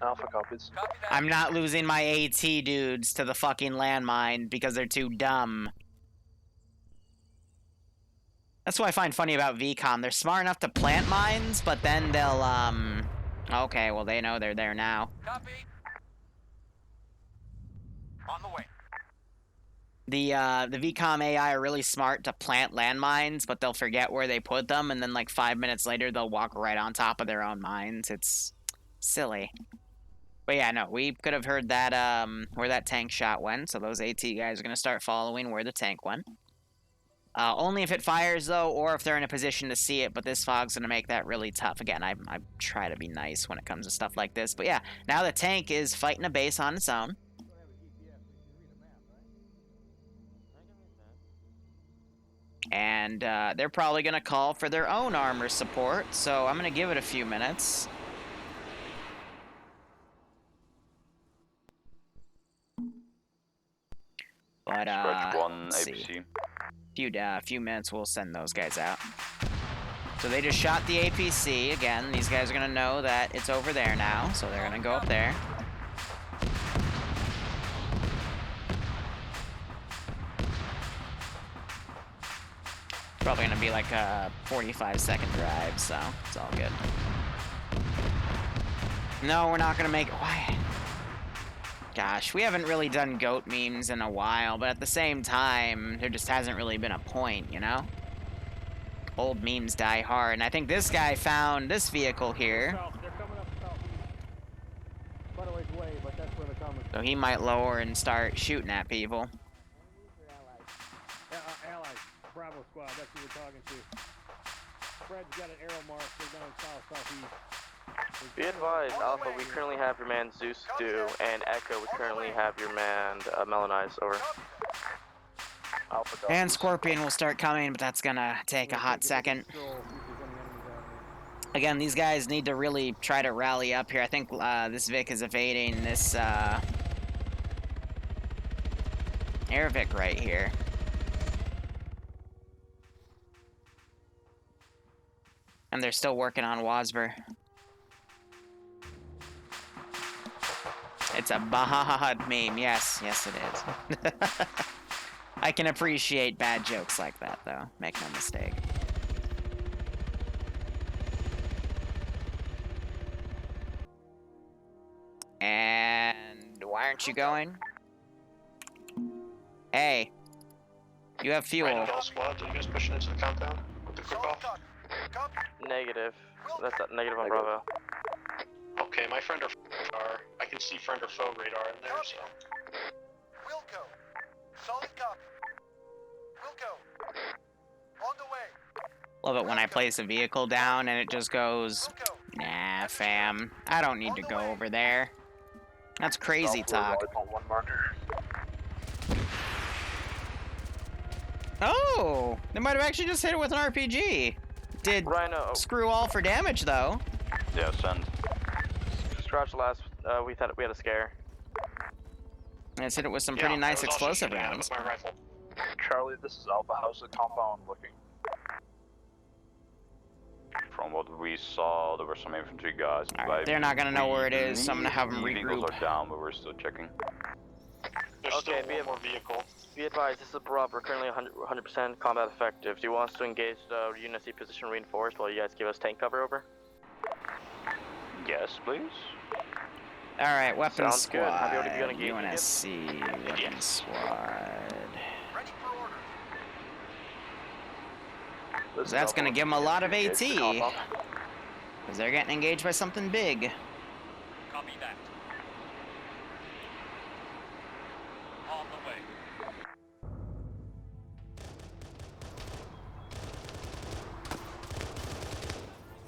Alpha copies. I'm not losing my AT dudes to the fucking landmine because they're too dumb. That's what I find funny about VCOM. They're smart enough to plant mines, but then they'll, okay, well, they know they're there now. Copy. On the way. The VCOM AI are really smart to plant landmines, but they'll forget where they put them, and then, like, 5 minutes later, they'll walk right on top of their own mines. It's silly. But yeah, no, we could have heard that, where that tank shot went, so those AT guys are gonna start following where the tank went. Only if it fires, though, or if they're in a position to see it, but this fog's going to make that really tough. Again, I try to be nice when it comes to stuff like this. But yeah, now the tank is fighting a base on its own. And they're probably going to call for their own armor support, so I'm going to give it a few minutes. But, let's see. Few minutes, we'll send those guys out. So they just shot the APC. Again, these guys are going to know that it's over there now, so they're going to go up there. Probably going to be like a 45-second drive, so it's all good. No, we're not going to make it. Why? Gosh, we haven't really done goat memes in a while, but at the same time, there just hasn't really been a point, you know? Old memes die hard, and I think this guy found this vehicle here. They're coming up southeast. Quite a ways away, but that's where they're coming. So he might lower and start shooting at people. Allies. Bravo squad, that's who we're talking to. Fred's got an arrow mark, they're down southeast. Be advised, Alpha, we currently have your man Zeus Stew, and Echo, we currently have your man Melanize, over. Alpha And Scorpion will start coming, but that's gonna take a hot second. Again, these guys need to really try to rally up here. I think this Vic is evading this Air Vic right here. And they're still working on Wasber. It's a bad meme. Yes, yes it is. I can appreciate bad jokes like that, though. Make no mistake. And why aren't you going? Hey, you have fuel. Right, all squads, are you guys pushing into the compound with the cook-off? Negative. That's negative on Bravo. Okay, my friend or I can see friend or foe radar in there, so. We'll go. Solid copy. We'll go. On the way. Love it when I place a vehicle down and it just goes, nah, fam. I don't need to go over there. That's crazy talk. Oh, they might have actually just hit it with an RPG. Did Rhino. Screw all for damage, though. Yeah, send. Scratch last, we thought we had a scare. And it's hit it with some pretty nice explosive rounds. Charlie, this is Alpha. How's the compound looking? From what we saw, there were some infantry guys. Right, they're not gonna know where it is, so I'm gonna have them regroup. Vehicles are down, but we're still checking. There's still one more vehicle. Be advised, this is Rob. We're currently 100% combat effective. Do you want us to engage the Unity position reinforced while you guys give us tank cover, over? Yes, please. Alright, weapons Sounds squad. good. Have you already begun engaging? UNSC, weapons squad. Ready for order. So that's gonna give them a lot of AT. Because they're getting engaged by something big. Copy that. On the way.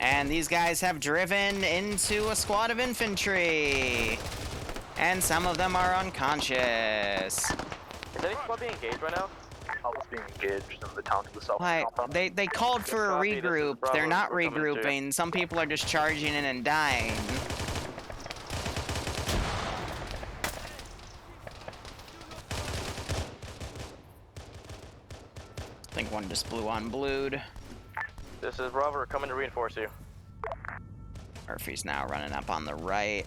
And these guys have driven into a squad of infantry. And some of them are unconscious. Is any squad being engaged right now? Alpha's being engaged in the town to the south. Why, they called for a regroup. They're not regrouping. Some people are just charging in and dying. I think one just blew on blued. This is Bravo. We're coming to reinforce you. Murphy's now running up on the right.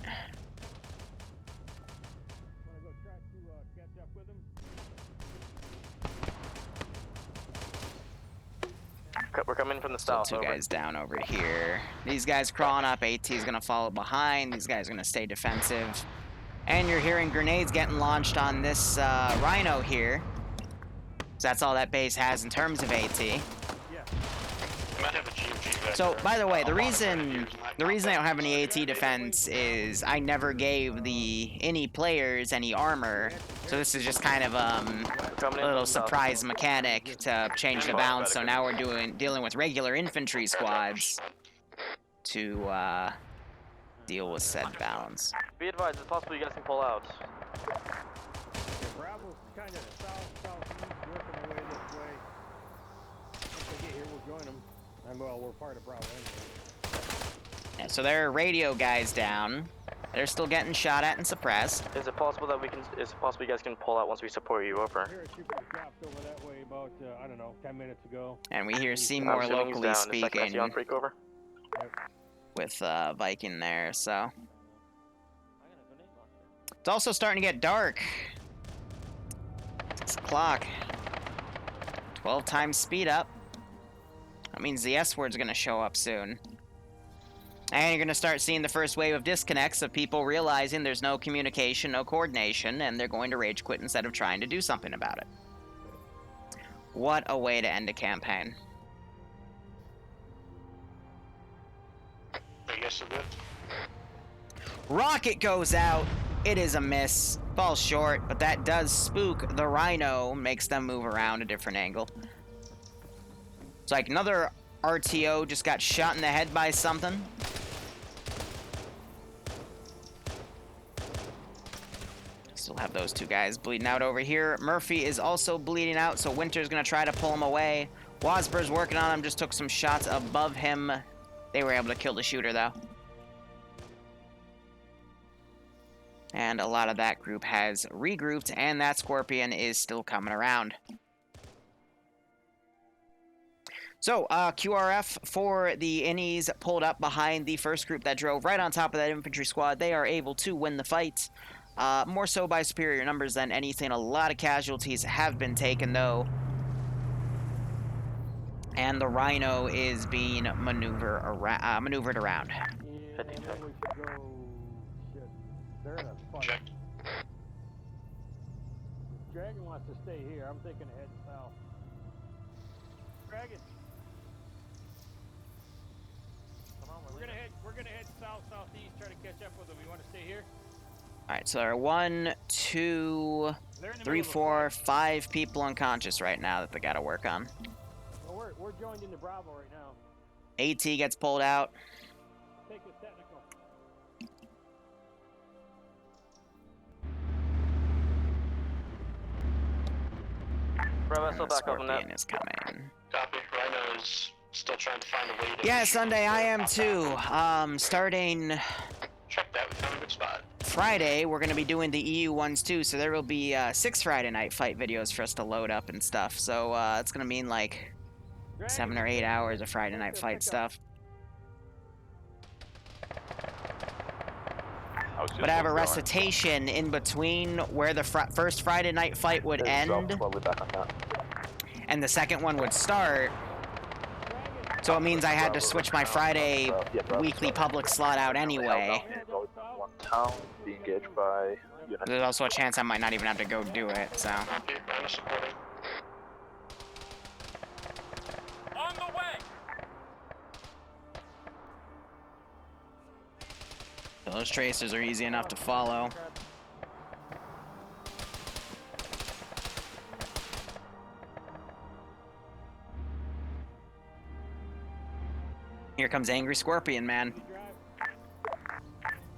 We're coming from the So south. two guys down over here. These guys crawling up. AT's gonna follow behind. These guys are gonna stay defensive. And you're hearing grenades getting launched on this Rhino here. So that's all that base has in terms of AT. So, by the way, the reason I don't have any AT defense is I never gave the Innie players any armor, so this is just kind of a little surprise mechanic to change the balance. So now we're dealing with regular infantry squads to deal with said balance. Be advised, it's possible you guys can pull out. Bravo's kind of southeast, working their way this way. Once they get here, we'll join them. And well, we're part of Bravo anyway. Yeah, so there are radio guys down. They're still getting shot at and suppressed. Is it possible that is it possible you guys can pull out once we support you over? Here, a trooper dropped over that way about, I don't know, 10 minutes ago. And we hear Seymour locally speaking over. with Viking there, so. It's also starting to get dark. 6 o'clock. 12 times speed up. That means the S word's gonna show up soon. And you're gonna start seeing the first wave of disconnects of people realizing there's no communication, no coordination, and they're going to rage quit instead of trying to do something about it. What a way to end a campaign. I guess it would. Rocket goes out. It is a miss. Falls short, but that does spook the Rhino, makes them move around a different angle. It's like another RTO just got shot in the head by something. Still have those two guys bleeding out over here. Murphy is also bleeding out, so Winter's gonna try to pull him away. Wasber's working on him, just took some shots above him. They were able to kill the shooter, though. And a lot of that group has regrouped, and that Scorpion is still coming around. So, QRF for the Innies pulled up behind the first group that drove right on top of that infantry squad. They are able to win the fight, more so by superior numbers than anything. A lot of casualties have been taken, though. And the Rhino is being maneuvered around. Yeah, then we should go... Shit. They're in a fight. Check. Dragon wants to stay here. I'm thinking of heading south. Dragon. Come on, we're gonna head southeast, try to catch up with them. You want to stay here? Alright, so there are 1, 2, 3, 4, 5 people unconscious right now that they gotta work on. Well, we're joined into Bravo right now. AT gets pulled out. Take this technical. Bravo, still back on Scorpion is coming. Copy. Rhino is still trying to find a way to... Yeah, Sunday, I am too. Starting... Check that, we found a good spot. Friday, we're going to be doing the EU ones too, so there will be 6 Friday night fight videos for us to load up and stuff. So it's going to mean like 7 or 8 hours of Friday night fight stuff. But I have a recitation in between where the first Friday night fight would end and the second one would start. So it means I had to switch my Friday weekly public slot out anyway. One town, be engaged by unit. There's also a chance I might not even have to go do it, so. On the way. Those tracers are easy enough to follow. Here comes Angry Scorpion, man.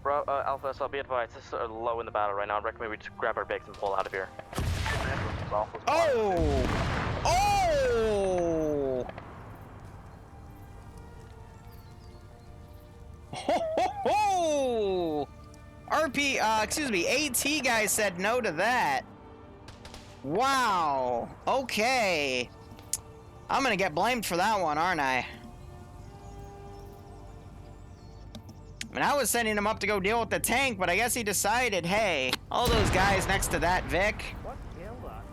Bro, Alpha, so be advised, this is low in the battle right now. I recommend we just grab our bags and pull out of here. Oh! Oh! Ho ho ho! AT guy said no to that. Wow. Okay. I'm gonna get blamed for that one, aren't I? I mean, I was sending him up to go deal with the tank, but I guess he decided, hey, all those guys next to that Vic. What killed us?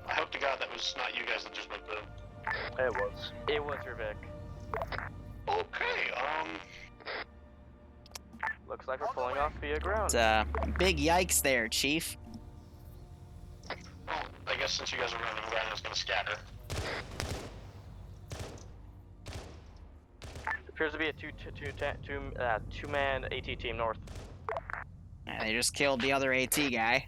I hope to God that was not you guys that just went through. It was. It was your Vic. Okay, Looks like we're pulling off via ground. It's big yikes there, Chief. Well, I guess since you guys are running, Rhino's gonna scatter. Appears to be a two-man AT team north. Yeah, they just killed the other AT guy.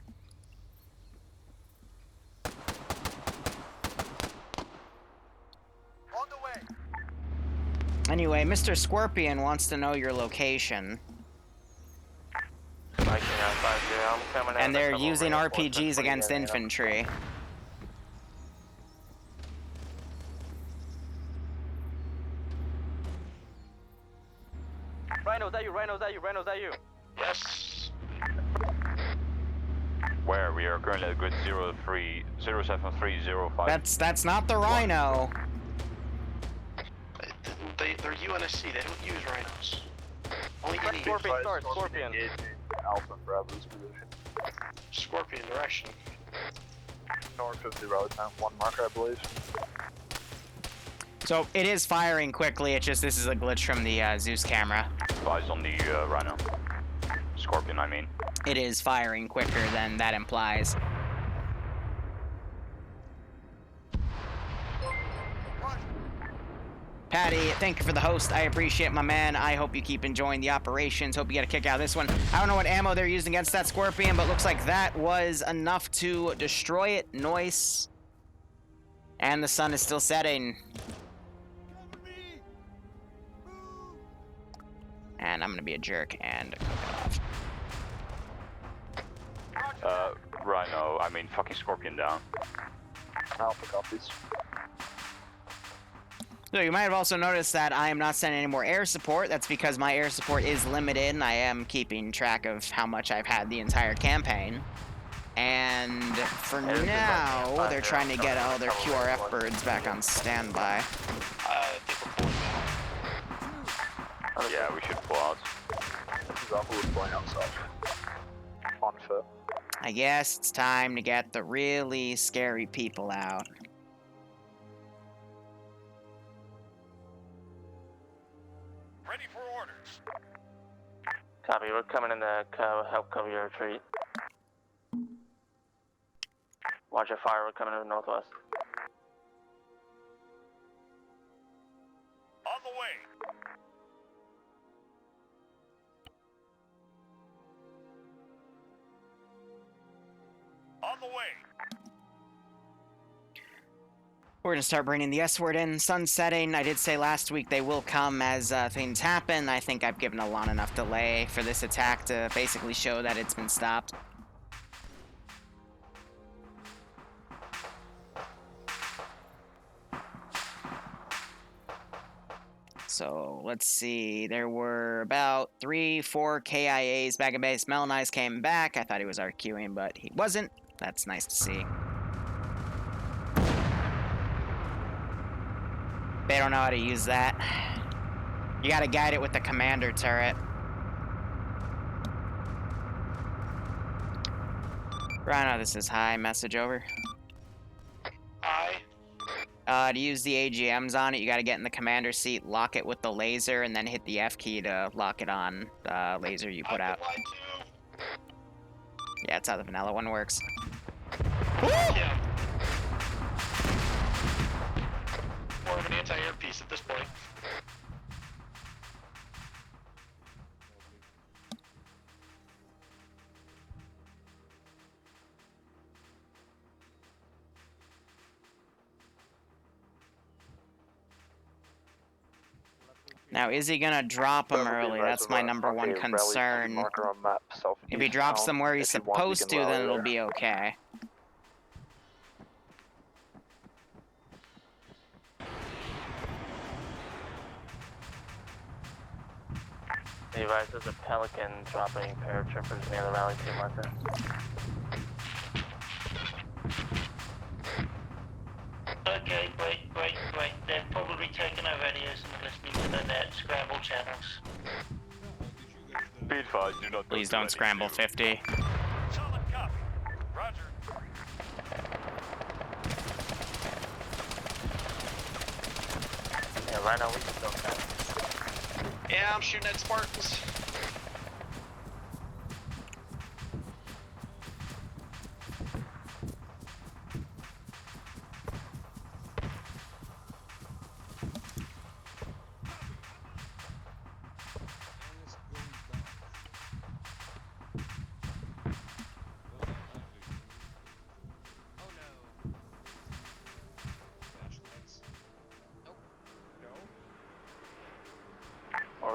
On the way. Anyway, Mr. Scorpion wants to know your location. And they're using RPGs against infantry. Rhino, is that you? Rhino, is that you? Rhino, is that you? Yes. Where we are currently at grid 07305. That's not the Rhino. They're UNSC. They don't use rhinos. Only Scorpion, start. Scorpion. Alpha and Bravo's position. Scorpion direction. North of the road time. 1 marker, I believe. So it is firing quickly. It's just this is a glitch from the Zeus camera. Eyes on the Rhino. Scorpion, I mean. It is firing quicker than that implies. Patty, thank you for the host. I appreciate my man. I hope you keep enjoying the operations. Hope you get a kick out of this one. I don't know what ammo they're using against that Scorpion, but looks like that was enough to destroy it. Noise. And the sun is still setting. And I'm gonna be a jerk and cook it off. Rhino, I mean fucking Scorpion down. Alpha copies. So you might have also noticed that I am not sending any more air support. That's because my air support is limited, and I am keeping track of how much I've had the entire campaign. And for now, they're trying to get all their QRF birds back on standby. Yeah, we should pull out. This is Alpha with going outside. On foot. I guess it's time to get the really scary people out. Ready for orders. Copy, we're coming in to help cover your retreat. Watch your fire, we're coming to the northwest. On the way. On the way. We're going to start bringing the S-word in. Sun setting. I did say last week they will come as things happen. I think I've given a long enough delay for this attack to basically show that it's been stopped. So, let's see. There were about 3-4 KIAs back at base. Melanize came back. I thought he was RQing, but he wasn't. That's nice to see. They don't know how to use that. You gotta guide it with the commander turret. Rhino, this is hi. Message over. Hi. To use the AGMs on it, you gotta get in the commander seat, lock it with the laser, and then hit the F key to lock it on the laser you put out. Yeah, that's how the vanilla one works. Yeah. More of an anti-air piece at this point. Now, is he gonna drop him early? That's my number one concern. If he drops them where he's supposed to, then it'll be okay. Levi, there's a Pelican dropping paratroopers near the rally team marker. Okay, great. They've probably taken our radios and listening to the net scramble channels. Be advised, do not. Please don't scramble 50. Solid copy. Roger. Yeah, right now we can still kind of. Yeah, I'm shooting at Spartans.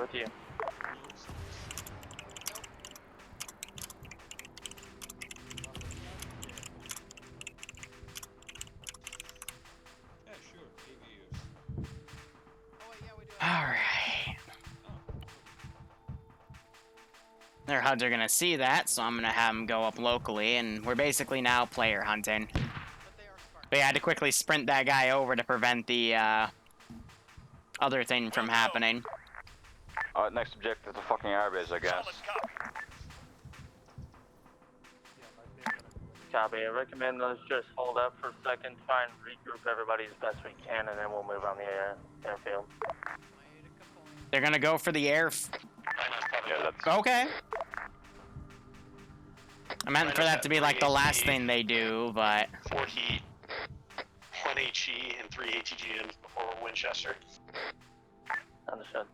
with you. Alright. Their HUDs are gonna see that, so I'm gonna have them go up locally, and we're basically now player hunting. We had to quickly sprint that guy over to prevent the other thing from happening. Next objective is a fucking airbase, I guess. Copy. I recommend let's just hold up for a second, try and regroup everybody as best we can, and then we'll move on the airfield. They're gonna go for the air. Yeah, that's Okay. I meant for that to be like the last thing they do, but 4 heat, 1 HE, and 3 ATGMs before Winchester. Understood.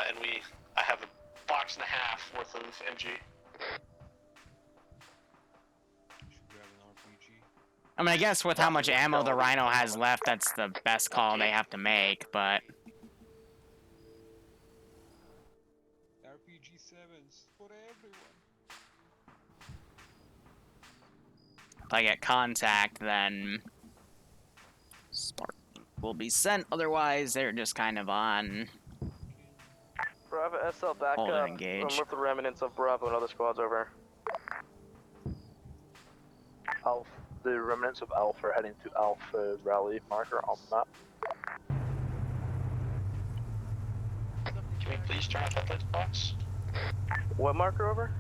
And I have a box and a half worth of MG. I mean, I guess with how much ammo the Rhino has left, that's the best call they have to make, but RPG-7s for everyone. if I get contact, then Spark will be sent. Otherwise, they're just kind of on Bravo SL back hold up. and engage. With the remnants of Bravo and other squads over. Alpha, the remnants of Alpha are heading to Alpha rally marker on the map. Can we please turn off that box? What marker over?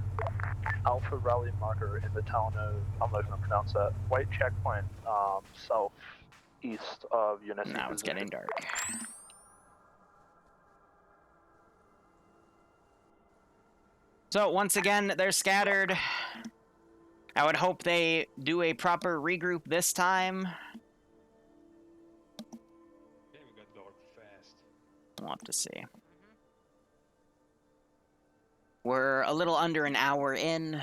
Alpha rally marker in the town of, I'm not going to pronounce that, White Checkpoint, southeast of Unissi. Now it's getting dark. So once again, they're scattered. I would hope they do a proper regroup this time. Yeah, we got dark fast. We'll have to see. We're a little under an hour in.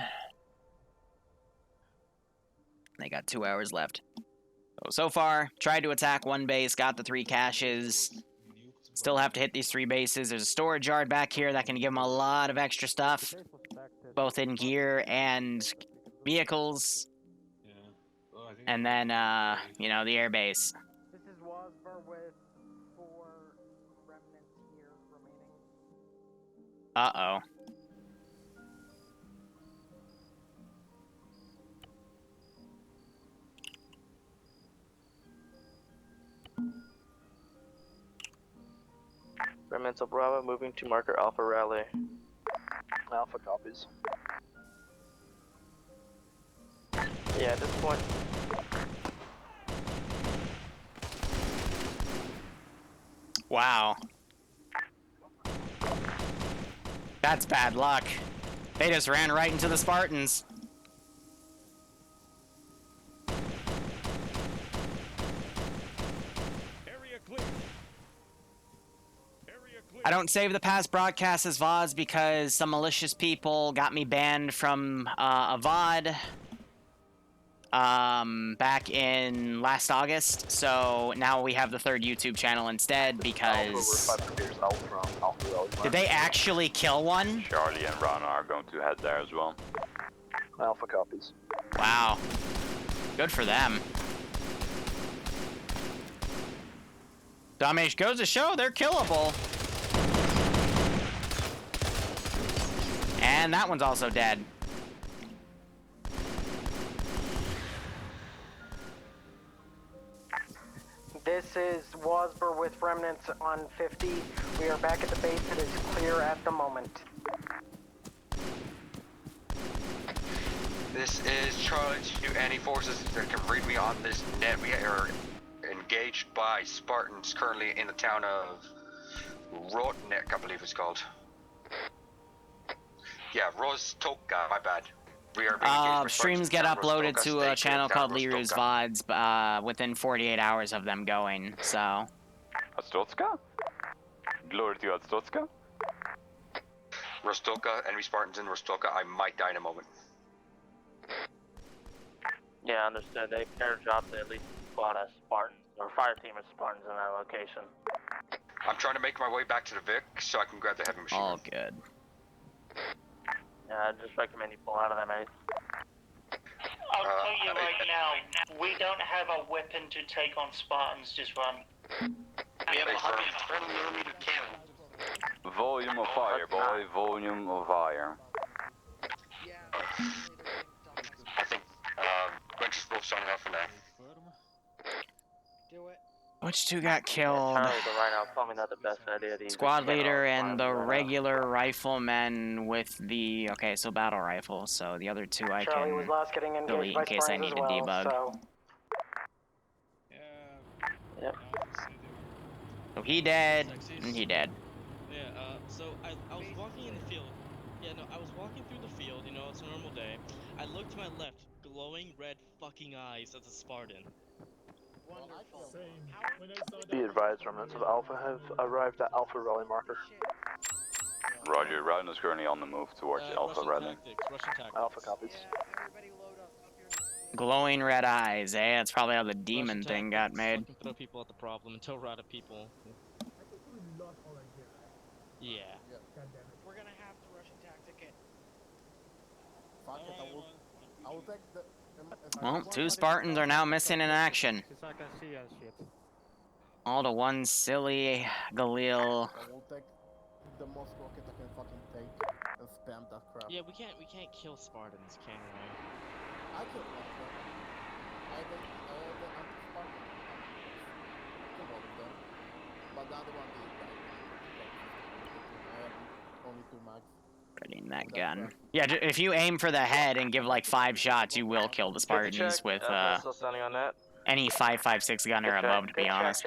They got 2 hours left. So far, tried to attack one base, got the 3 caches. Still have to hit these 3 bases. There's a storage yard back here that can give them a lot of extra stuff, both in gear and vehicles. Yeah. Oh, I think And then, you know, the air base. This is Wasber with 4 remnants here remaining. Uh-oh. Remnants of Bravo moving to marker Alpha rally. Alpha copies. Yeah, at this point. Wow. That's bad luck. They just ran right into the Spartans. I don't save the past broadcasts as VODs because some malicious people got me banned from a VOD back in last August. So now we have the 3rd YouTube channel instead because... Did they actually kill one? Charlie and Rana are going to head there as well. Alpha copies. Wow. Good for them. Damage goes to show they're killable. And that one's also dead. This is Wasber with remnants on 50. We are back at the base. It is clear at the moment. This is Charlie to any forces that can read me on this net. We are engaged by Spartans currently in the town of Rotnek, I believe it's called. Yeah, Rostoka, my bad. We are being engaged by streams get uploaded to a channel called Liru's VODs within 48 hours of them going, so... Astotska? Glory to Astotska? Rostoka, enemy Spartans in Rostoka, I might die in a moment. Yeah, understood. They airdropped at least a squad of Spartans, or fire team of Spartans in that location. I'm trying to make my way back to the Vic so I can grab the heavy machine. All good. Yeah, I just recommend you pull out of that, mate. I'll tell you right now, we don't have a weapon to take on Spartans, just run. We have a 100mm cannon. Volume of fire, boy. Volume of fire. I think Quench's both strong enough for now. Do it. Which two got killed? Charlie, but right now, probably not the best idea. Squad leader and the regular rifleman with the... Okay, so battle rifle. So the other two I Charlie was can last getting delete engaged by in case I Spartans need as to well, debug. so... Yep. So he dead, and he dead. Yeah, so I was walking in the field. Yeah, no, I was walking through the field, you know, it's a normal day. I looked to my left, glowing red fucking eyes as a Spartan. Be advised, remnants of Alpha have arrived at Alpha Rally marker. Roger, Rhino's currently on the move towards Alpha Rally. Russian tactics. Alpha copies. Glowing red eyes, eh? That's probably how the demon thing got made. Fucking throw people at the problem until we're out of people. Yeah. We're gonna have to Russian tactic it. Fuck it, I will take the... Well, 2 Spartans are now missing in action. I can see us shit. All to one silly Galil. I will take the most rocket I can fucking take and spam that crap. Yeah, we can't kill Spartans, can we? I killed one of them. I have the anti-Spartan. Kill all of them. But the other one did die. I have only 2 mags. Readying that gun. Yeah, if you aim for the head and give like 5 shots, you will kill the Spartans with Still standing on that. any 5.56 gunner above, to be honest.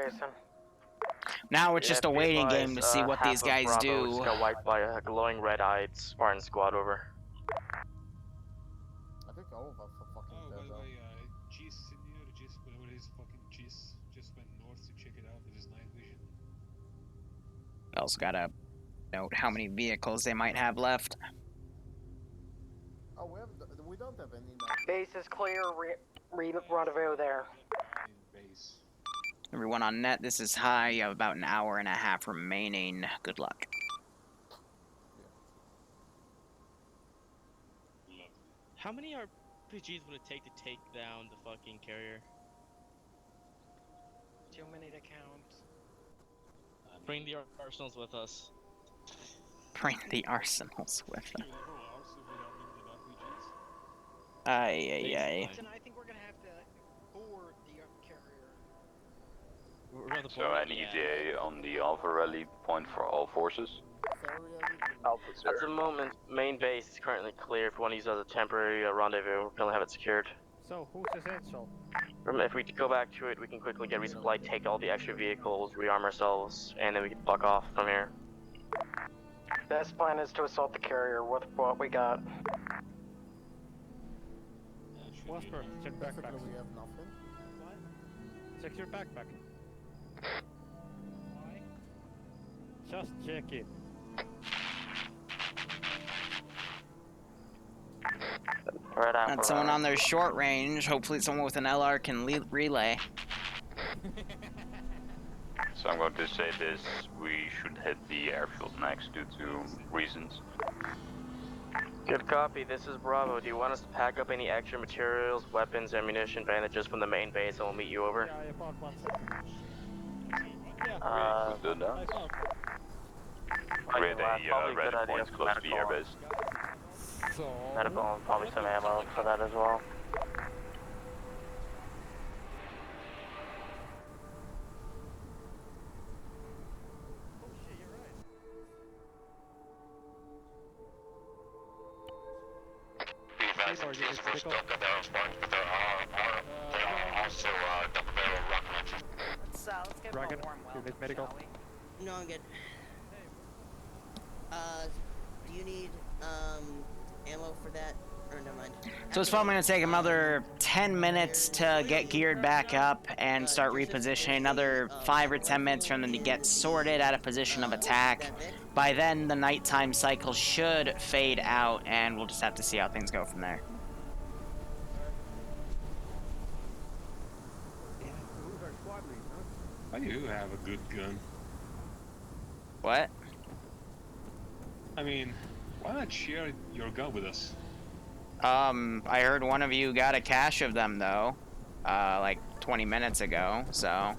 Now it's just a waiting game to see what these guys do. Just got wiped by a glowing red-eyed Spartan squad over. I think all of us are fucking dead though. Cheese, Senior, Cheese, whatever it is, fucking Cheese, just went north to check it out with his night vision. Also gotta note how many vehicles they might have left. Oh, we don't have any now. Base is clear, rendezvous there. Base. Everyone on net, this is high. You have about an hour and a half remaining. Good luck. How many RPGs would it take to take down the fucking carrier? Too many to count. Bring the arsenals with us. Bring the arsenals with them. Aye. I think we're gonna have to board the carrier. So an ETA on the Alpha Rally point for all forces? At the moment, main base is currently clear. If we want to use it as a temporary rendezvous, we're gonna have it secured. So, who's essential? If we go back to it, we can quickly get resupply, take all the extra vehicles, rearm ourselves, and then we can fuck off from here. Best plan is to assault the carrier with what we got. Wasper, check backpack. We have nothing. What? Check your backpack. Why? Just check it. That's someone on their short range. Hopefully someone with an LR can relay. So I'm going to say this, we should hit the airfield next due to reasons. Good copy, this is Bravo. Do you want us to pack up any extra materials, weapons, ammunition, bandages from the main base and we'll meet you over? Yeah, I bought one. We'll do that. Create a red point close to the airbase. Medical and probably some ammo for that as well. These were still got their own sparks, but there are also double barrel rocket launchers. Let's get Dragon, a warm you welcome, need medical? shall we? No, I'm good. Do you need ammo for that? Or never mind. So it's probably going to take another 10 minutes to get geared back up and start repositioning. Another 5 or 10 minutes for them to get sorted out of position of attack. By then, the nighttime cycle should fade out, and we'll just have to see how things go from there. I do have a good gun. What? I mean, why not share your gun with us? I heard one of you got a cache of them though, like 20 minutes ago. So.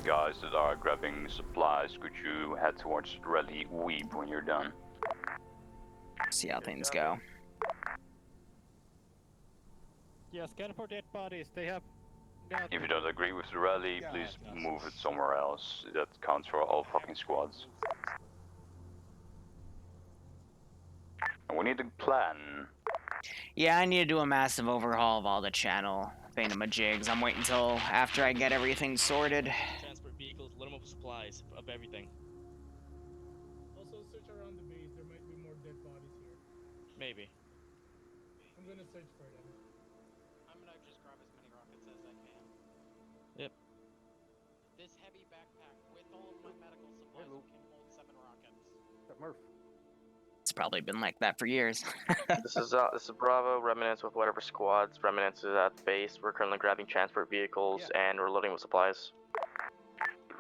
Guys that are grabbing supplies, could you head towards Rally Weep when you're done? See how things go. Yeah, scan for dead bodies. They have. If you don't agree with the rally, please move it somewhere else. That counts for all fucking squads. And we need a plan. Yeah, I need to do a massive overhaul of all the channel thingamajigs. I'm waiting until after I get everything sorted. Transport vehicles, load them up with supplies, of everything. Also search around the base, there might be more dead bodies here. Maybe. I'm gonna search for them. I'm gonna just grab as many rockets as I can. Yep. This heavy backpack with all of my medical supplies can hold 7 rockets. Murph. It's probably been like that for years. This is Bravo. Remnants with whatever squads. Remnants is at the base. We're currently grabbing transport vehicles and we're loading with supplies.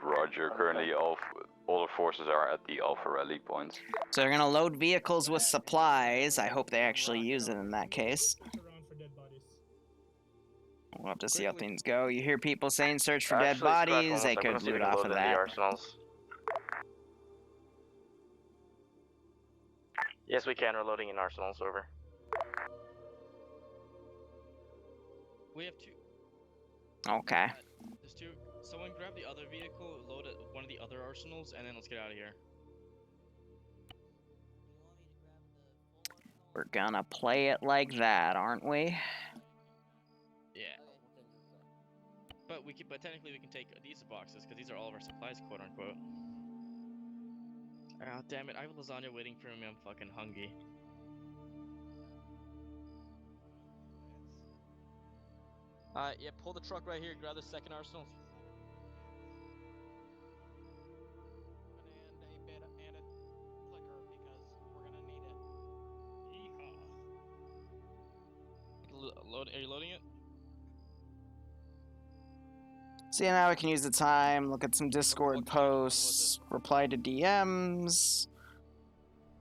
Roger. Currently, all the forces are at the Alpha rally point. So they're gonna load vehicles with supplies. I hope they actually use it in that case. We'll have to see how things go. You hear people saying search for dead bodies. They could loot off of that. Yes, we can. We're loading in arsenals. Over. We have 2. Okay. There's 2. Someone grab the other vehicle, load at one of the other arsenals, and then let's get out of here. We're gonna play it like that, aren't we? Yeah. But technically we can take these boxes because these are all of our supplies, quote unquote. Oh damn it! I have lasagna waiting for me. I'm fucking hungry. Yeah, pull the truck right here. Grab the second arsenal. And a clicker because we're gonna need it. Are you loading it? See, now I can use the time, look at some Discord posts, reply to DMs.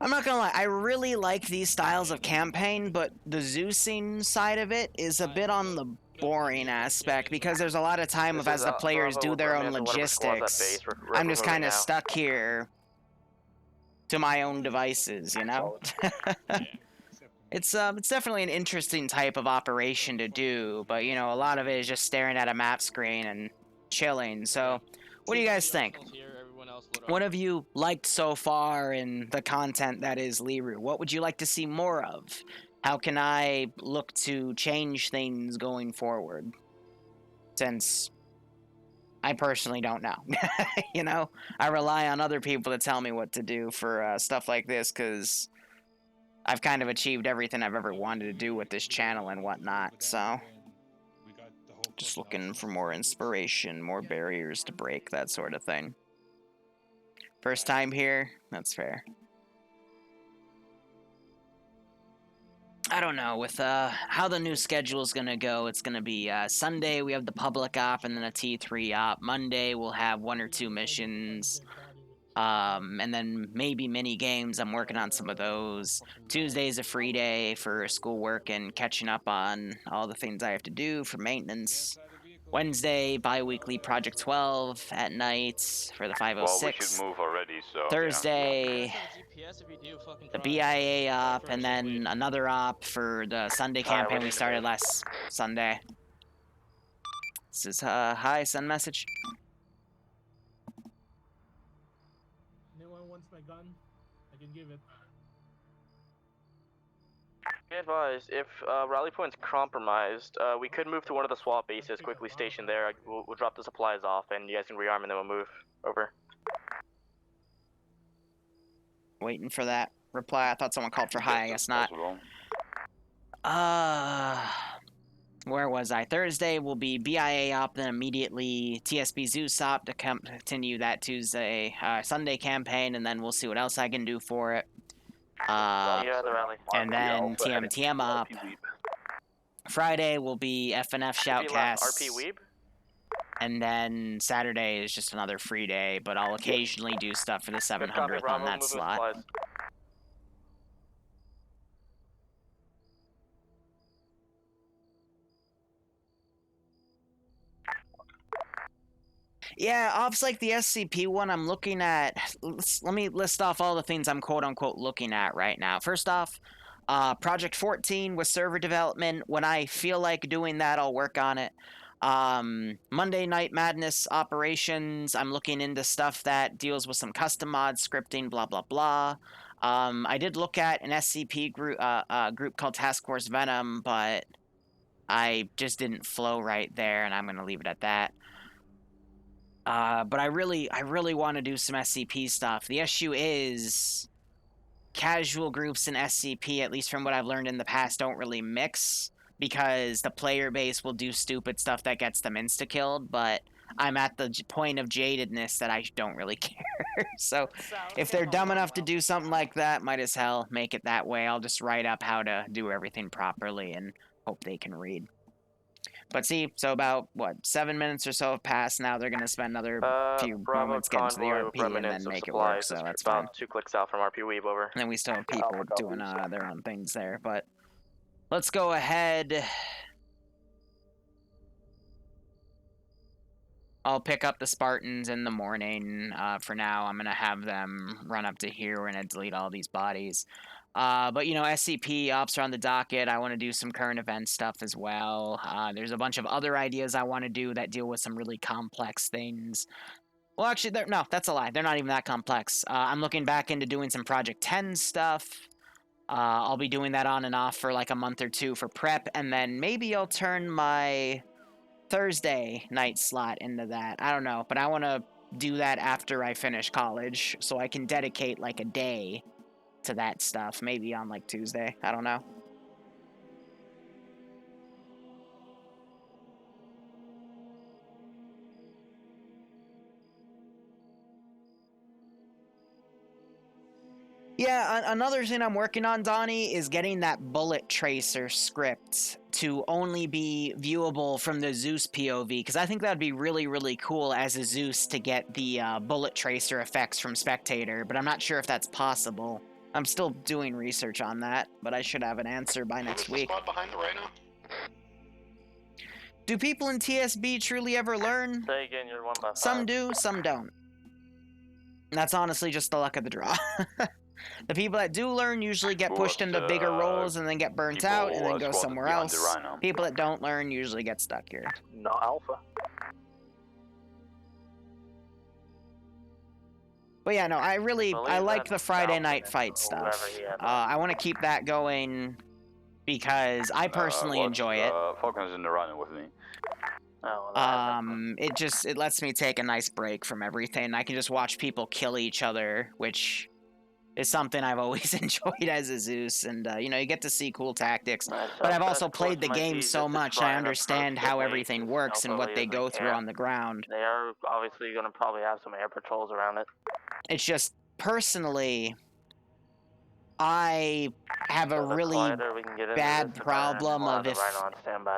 I'm not gonna lie, I really like these styles of campaign, but the Zeusing side of it is a bit on the boring aspect because there's a lot of time as the players do their own logistics. I'm just kind of stuck here to my own devices, you know? It's definitely an interesting type of operation to do, but you know, a lot of it is just staring at a map screen and chilling. So, what do you guys think? What have you liked so far in the content that is Liru? What would you like to see more of? How can I look to change things going forward? Since I personally don't know. You know, I rely on other people to tell me what to do for stuff like this, because I've kind of achieved everything I've ever wanted to do with this channel and whatnot, so just looking for more inspiration, more barriers to break, that sort of thing. First time here, that's fair. I don't know, with how the new schedule is going to go, it's going to be Sunday we have the public op and then a T3 op. Monday we'll have 1 or 2 missions. And then maybe mini games. I'm working on some of those. Tuesday's a free day for schoolwork and catching up on all the things I have to do for maintenance. Wednesday, bi-weekly Project 12 at night for the 506. Well, we should move already, so Thursday, the BIA op, and then another op for the Sunday campaign we started last Sunday. This is, hi, send message. Anyone wants my gun? I can give it. Be advised, if rally point's compromised, we could move to one of the swap bases, quickly station there. We'll drop the supplies off, and you guys can rearm, and then we'll move. Over. Waiting for that reply. I thought someone called for hi. I guess not. Where was I? Thursday will be BIA op, then immediately TSB Zeus op to continue that Tuesday, Sunday campaign, and then we'll see what else I can do for it. And then TM op. Friday will be FNF Shoutcast. RP Weeb? And then Saturday is just another free day, but I'll occasionally do stuff for the 700th on that slot. Yeah, ops like the SCP one, I'm looking at. Let me list off all the things I'm quote unquote looking at right now. First off, Project 14 with server development. When I feel like doing that, I'll work on it. Monday Night Madness operations. I'm looking into stuff that deals with some custom mod scripting, blah blah blah. I did look at an SCP group called Task Force Venom, but I just didn't flow right there, and I'm gonna leave it at that. But I really want to do some SCP stuff. The issue is casual groups and SCP, at least from what I've learned in the past, don't really mix because the player base will do stupid stuff that gets them insta-killed, but I'm at the point of jadedness that I don't really care. So if they're dumb enough to do something like that, might as hell make it that way. I'll just write up how to do everything properly and hope they can read. But see, so about, what, 7 minutes or so have passed. Now they're going to spend another few moments getting to the RP and then make it work, so that's fine. About 2 clicks out from RP Weeb, over. And then we still have people doing their own things there, but let's go ahead. I'll pick up the Spartans in the morning. For now, I'm going to have them run up to here. We're going to delete all these bodies. But, you know, SCP ops are on the docket. I want to do some current event stuff as well. There's a bunch of other ideas I want to do that deal with some really complex things. Well, actually, no, that's a lie. They're not even that complex. I'm looking back into doing some Project 10 stuff. I'll be doing that on and off for like a month or two for prep, and then maybe I'll turn my Thursday night slot into that. I don't know, but I want to do that after I finish college so I can dedicate like a day to that stuff, maybe on like Tuesday. I don't know. Yeah, another thing I'm working on, Donnie, is getting that bullet tracer script to only be viewable from the Zeus POV, because I think that'd be really, really cool as a Zeus to get the bullet tracer effects from Spectator, but I'm not sure if that's possible. I'm still doing research on that, but I should have an answer by next week. Squad behind the rhino? Do people in TSB truly ever learn? Say again, you're 1 by 5. Some do, some don't. That's honestly just the luck of the draw. The people that do learn usually get pushed into bigger roles and then get burnt out and then go somewhere else. People that don't learn usually get stuck here. Not Alpha. But yeah, no, I like the Friday night fight stuff. I want to keep that going because I personally enjoy it. Falcon's in the rhino with me. It lets me take a nice break from everything. I can just watch people kill each other, which is something I've always enjoyed as a Zeus, and you know, you get to see cool tactics. But I've also played the game so much, I understand how everything works and what they go through on the ground. They are obviously going to probably have some air patrols around it. It's just, personally, I have a really bad problem of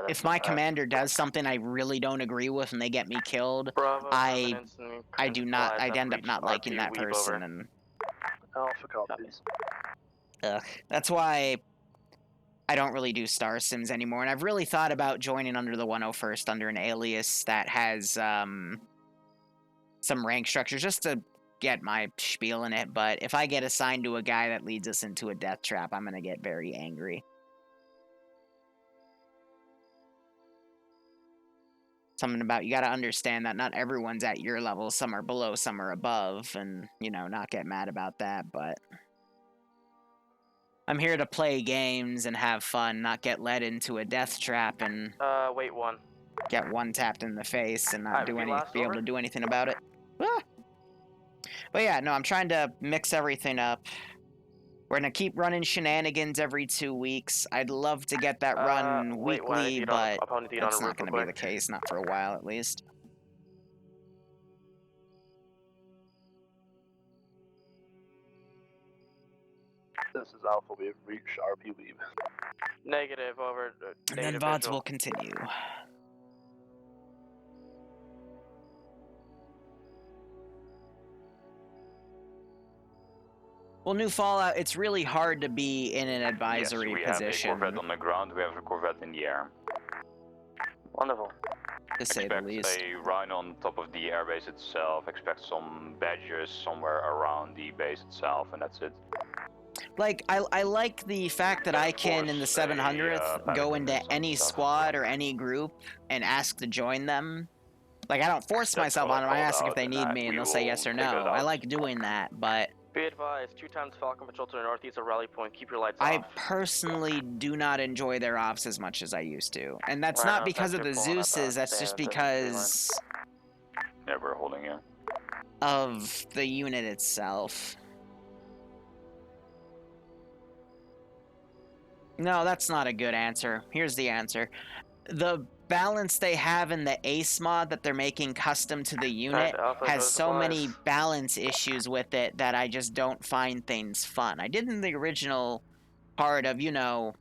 if my commander does something I really don't agree with and they get me killed, I end up not liking that person, and that's why I don't really do Star Sims anymore, and I've really thought about joining under the 101st under an alias that has some rank structures just to get my spiel in it, but if I get assigned to a guy that leads us into a death trap, I'm gonna get very angry. Something about, you gotta understand that not everyone's at your level, some are below, some are above, and, you know, not get mad about that, but I'm here to play games and have fun, not get led into a death trap and wait, one. Get one tapped in the face and not be able to do anything about it. Ah! But yeah, no, I'm trying to mix everything up. We're gonna keep running shenanigans every 2 weeks. I'd love to get that run weekly, but that's not gonna be the case, not for a while at least. This is Alpha. We've reached RP Weeb. Negative, over. And then VODS will continue. Well, New Fallout, it's really hard to be in an advisory position. Yes, we have a Corvette on the ground, we have a Corvette in the air. Wonderful. To say the least. Expect a rhino on top of the airbase itself, expect some badgers somewhere around the base itself, and that's it. Like, I like the fact that I can, in the 700th, go into any squad or any group and ask to join them. Like, I don't force myself on them, I ask if they need me, and they'll say yes or no. I like doing that, but... Be advised, 2 times Falcon Patrol to the northeast of Rally Point. Keep your lights off. I personally do not enjoy their offs as much as I used to. And that's not because of the Zeus's, that's just because... Yeah, we're holding it. Of the unit itself. No, that's not a good answer. Here's the answer. The balance they have in the Ace mod that they're making custom to the unit has so many balance issues with it that I just don't find things fun. I did in the original part of, you know,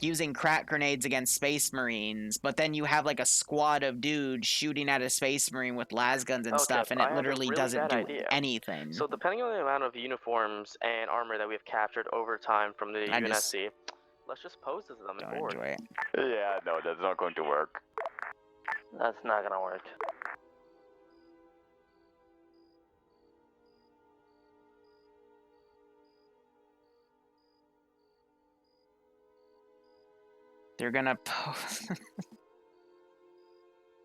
using crack grenades against Space Marines, but then you have like a squad of dudes shooting at a Space Marine with las guns and stuff, and it literally doesn't do anything. So depending on the amount of uniforms and armor that we have captured over time from the UNSC, let's just pose as them and board. Yeah, no, that's not going to work. That's not gonna work. They're gonna pose...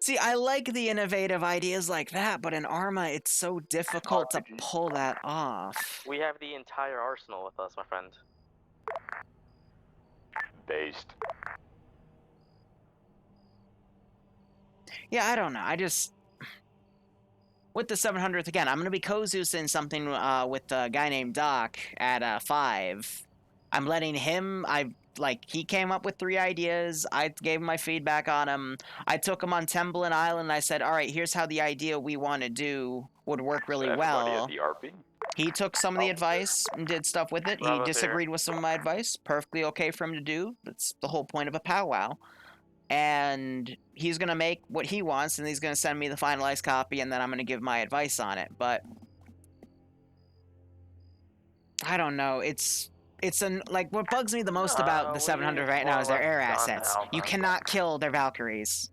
See, I like the innovative ideas like that, but in Arma, it's so difficult to pull that off. We have the entire arsenal with us, my friend. Based. Yeah, I don't know. I just... With the 700th, again, I'm going to be co-Zeusing something with a guy named Doc at 5. I'm letting him... he came up with 3 ideas. I gave him my feedback on them. I took him on Temblin Island, and I said, all right, here's how the idea we want to do would work really well. At the RP? He took some of the advice and did stuff with it. He disagreed with some of my advice. Perfectly okay for him to do. That's the whole point of a powwow. And he's going to make what he wants, and he's going to send me the finalized copy, and then I'm going to give my advice on it. But I don't know. It's like what bugs me the most about the 700 right now is their air assets. You cannot kill their Valkyries.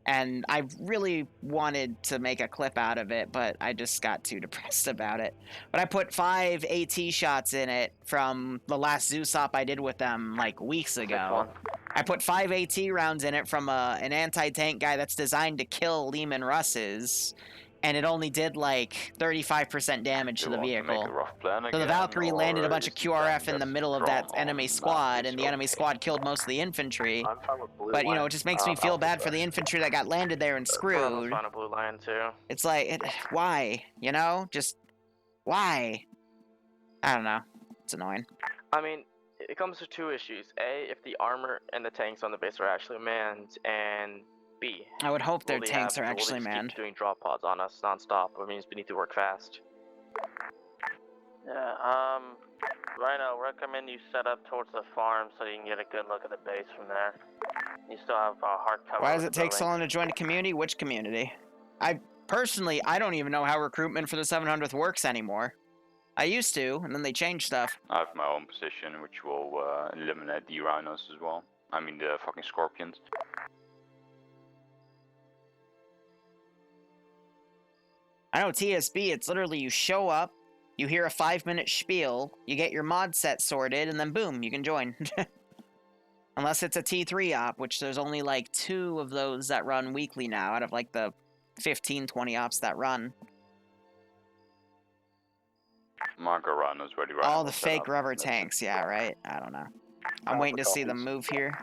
And I really wanted to make a clip out of it, but I just got too depressed about it. But I put 5 AT shots in it from the last Zeus op I did with them, like, weeks ago. I put 5 AT rounds in it from an anti-tank guy that's designed to kill Lehman Russes, and it only did, like, 35% damage to the vehicle. So the Valkyrie landed a bunch of QRF in the middle of that enemy squad, and the enemy squad killed most of the infantry. But, you know, it just makes me feel bad for the infantry that got landed there and screwed. Blue line too. It's like, why? You know? Just, why? I don't know. It's annoying. I mean, it comes to 2 issues. A, if the armor and the tanks on the base are actually manned, and B, I would hope their tanks are actually manned. Doing drop pods on us non-stop, which means we need to work fast. Yeah, Rhino, recommend you set up towards the farm so you can get a good look at the base from there. You still have hard cover. Why does it take so long to join a community? Which community? Personally, I don't even know how recruitment for the 700th works anymore. I used to, and then they changed stuff. I have my own position, which will eliminate the rhinos as well. I mean, the fucking scorpions. I know TSB, it's literally you show up, you hear a 5-minute spiel, you get your mod set sorted, and then boom, you can join. Unless it's a T3 op, which there's only like 2 of those that run weekly now, out of like the 15, 20 ops that run. Marco Rhinos ready right all the fake rubber tanks, yeah, right? I don't know. I'm waiting to see them move here.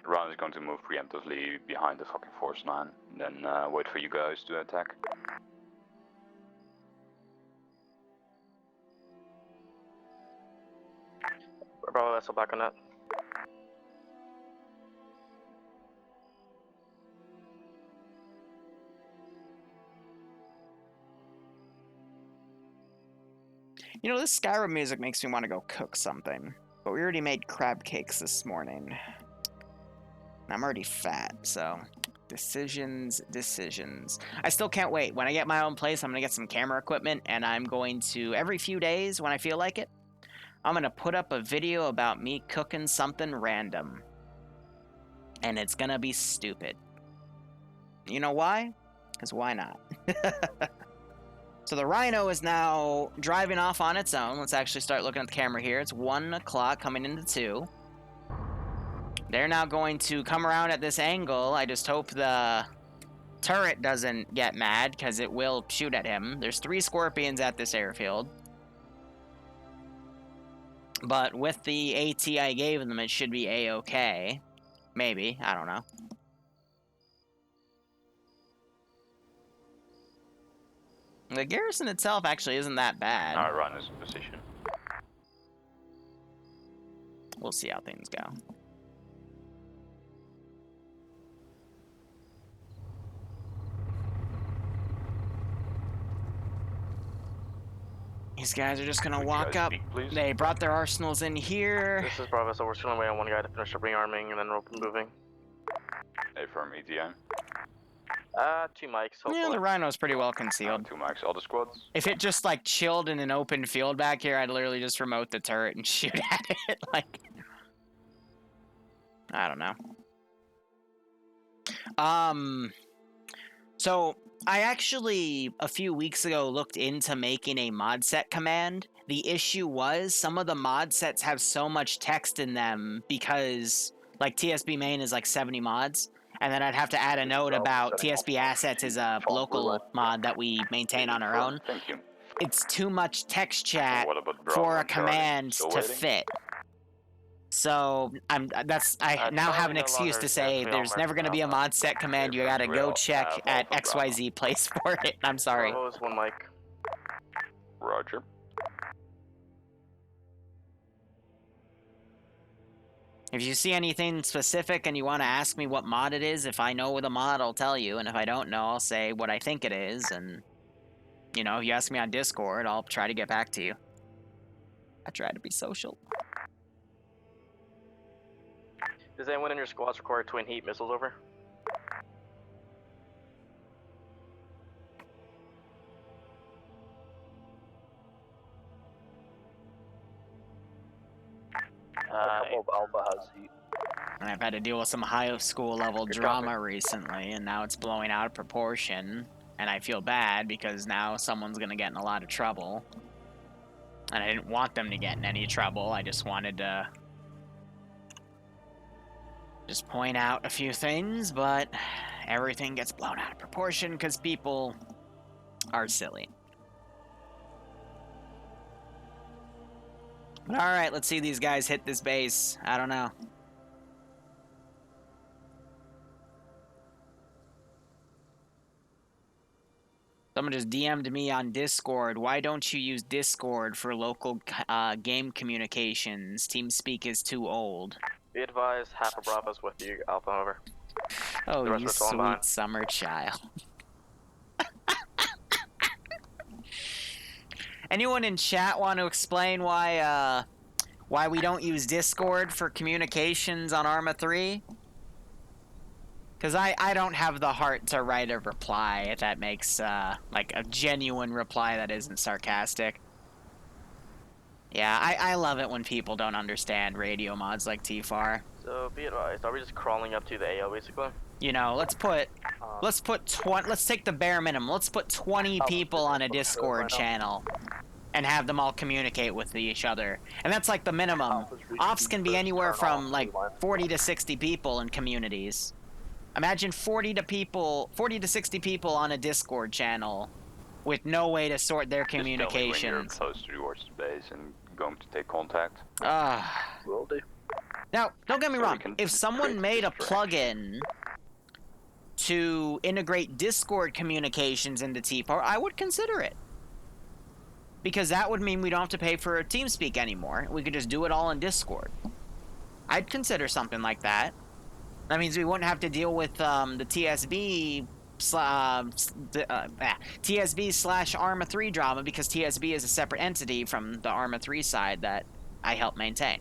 Rhino is going to move preemptively behind the fucking Force 9, then wait for you guys to attack. Bravo vessel back on that. You know, this Skyrim music makes me want to go cook something. But we already made crab cakes this morning. I'm already fat, so Decisions. I still can't wait. When I get my own place, I'm going to get some camera equipment, and I'm going to, every few days when I feel like it, I'm going to put up a video about me cooking something random. And it's going to be stupid. You know why? Because why not? So the Rhino is now driving off on its own. Let's actually start looking at the camera here. It's 1 o'clock coming into 2. They're now going to come around at this angle. I just hope the turret doesn't get mad, because it will shoot at him. There's 3 Scorpions at this airfield. But with the AT I gave them, it should be A-okay. Maybe. I don't know. The garrison itself actually isn't that bad. Our run is in position. We'll see how things go. These guys are just gonna walk up. They brought their arsenals in here. This is Bravo, so we're just gonna wait on one guy to finish up rearming and then we're moving. Affirm ETA. 2 mics, hopefully. Yeah, the Rhino's pretty well concealed. 2 mics, all the squads. If it just, like, chilled in an open field back here, I'd literally just remote the turret and shoot at it. Like, I don't know. So, I actually, a few weeks ago, looked into making a mod set command. The issue was, some of the mod sets have so much text in them because, like, TSB main is, like, 70 mods. And then I'd have to add a note about TSB Assets is a local mod that we maintain on our own. Thank you. It's too much text chat for a command to fit. So I now have an excuse to say there's never going to be a mod set command. You got to go check at XYZ place for it. I'm sorry. One mic. Roger. If you see anything specific and you want to ask me what mod it is, if I know the mod, I'll tell you. And if I don't know, I'll say what I think it is. And, you know, if you ask me on Discord, I'll try to get back to you. I try to be social. Does anyone in your squads require twin heat missiles over? A couple of Alpha has heat. And I've had to deal with some high school level drama recently, and now it's blowing out of proportion. And I feel bad because now someone's gonna get in a lot of trouble. And I didn't want them to get in any trouble. I just wanted to just point out a few things, but everything gets blown out of proportion because people are silly. But alright, let's see these guys hit this base. I don't know. Someone just DM'd me on Discord. Why don't you use Discord for local game communications? TeamSpeak is too old. Be advised, half of Bravo's with you, Alpha over. Oh, you sweet summer child. Anyone in chat want to explain why we don't use Discord for communications on Arma 3? Because I don't have the heart to write a reply, if that makes, like, a genuine reply that isn't sarcastic. Yeah, I love it when people don't understand radio mods like TFAR. So, be advised, are we just crawling up to the AO, basically? You know, let's take the bare minimum. Let's put 20 people on a Discord channel and have them all communicate with each other. And that's like the minimum. Ops can be anywhere from like 40 to 60 people in communities. Imagine 40 to 60 people on a Discord channel with no way to sort their communications. Just tell me when you're close to your base and going to take contact. Will do. Now, don't get me wrong. If someone made a plugin to integrate Discord communications into TFAR, I would consider it. Because that would mean we don't have to pay for TeamSpeak anymore. We could just do it all in Discord. I'd consider something like that. That means we wouldn't have to deal with the TSB / Arma 3 drama, because TSB is a separate entity from the Arma 3 side that I help maintain.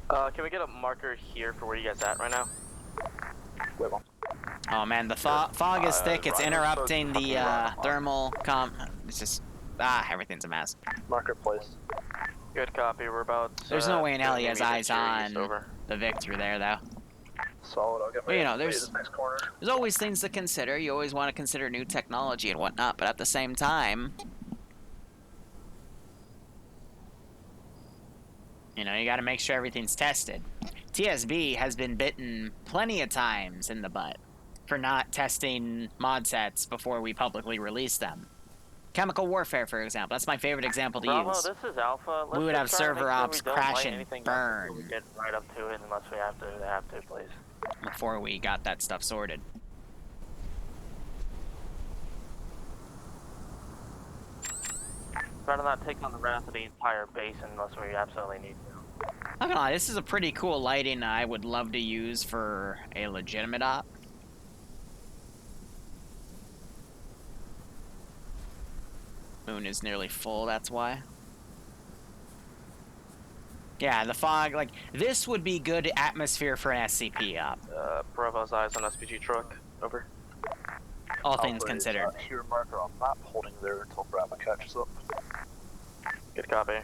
Can we get a marker here for where you guys at right now? Oh man, the fog is thick. It's interrupting the thermal comp. It's just everything's a mess. Marker placed. Good copy. We're about. There's no way in hell he has eyes on the Victor there, though. Solid. I'll get my. Well, you know, there's this next corner. There's always things to consider. You always want to consider new technology and whatnot, but at the same time, you know, you got to make sure everything's tested. TSB has been bitten plenty of times in the butt for not testing mod sets before we publicly release them. Chemical warfare, for example. That's my favorite example to Bravo, use. This is Alpha. We would have server ops we don't crash light and anything burn. up we get right up to it unless we have to, please. Before we got that stuff sorted. Try to not take on the wrath of the entire base unless we absolutely need to. Not gonna lie, this is a pretty cool lighting I would love to use for a legitimate op. Moon is nearly full, that's why. Yeah, the fog, like, this would be good atmosphere for an SCP op. Bravo's eyes on SPG truck. Over. All things considered. Here marker on map, holding there until Bravo catches up. Good copy.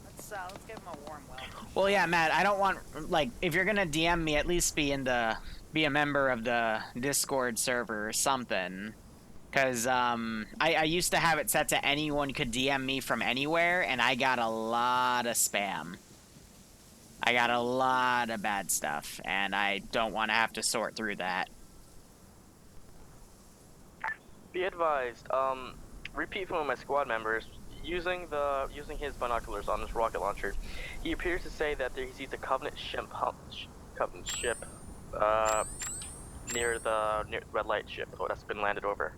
Let's give him a warm welcome. Well, yeah, Matt, I don't want, like, if you're gonna DM me, at least be a member of the Discord server or something. Because, I used to have it set to anyone could DM me from anywhere, and I got a lot of spam. I got a lot of bad stuff, and I don't want to have to sort through that. Be advised, repeat from one of my squad members, using his binoculars on his rocket launcher, he appears to say that he sees a Covenant ship, near the red light ship that's been landed over.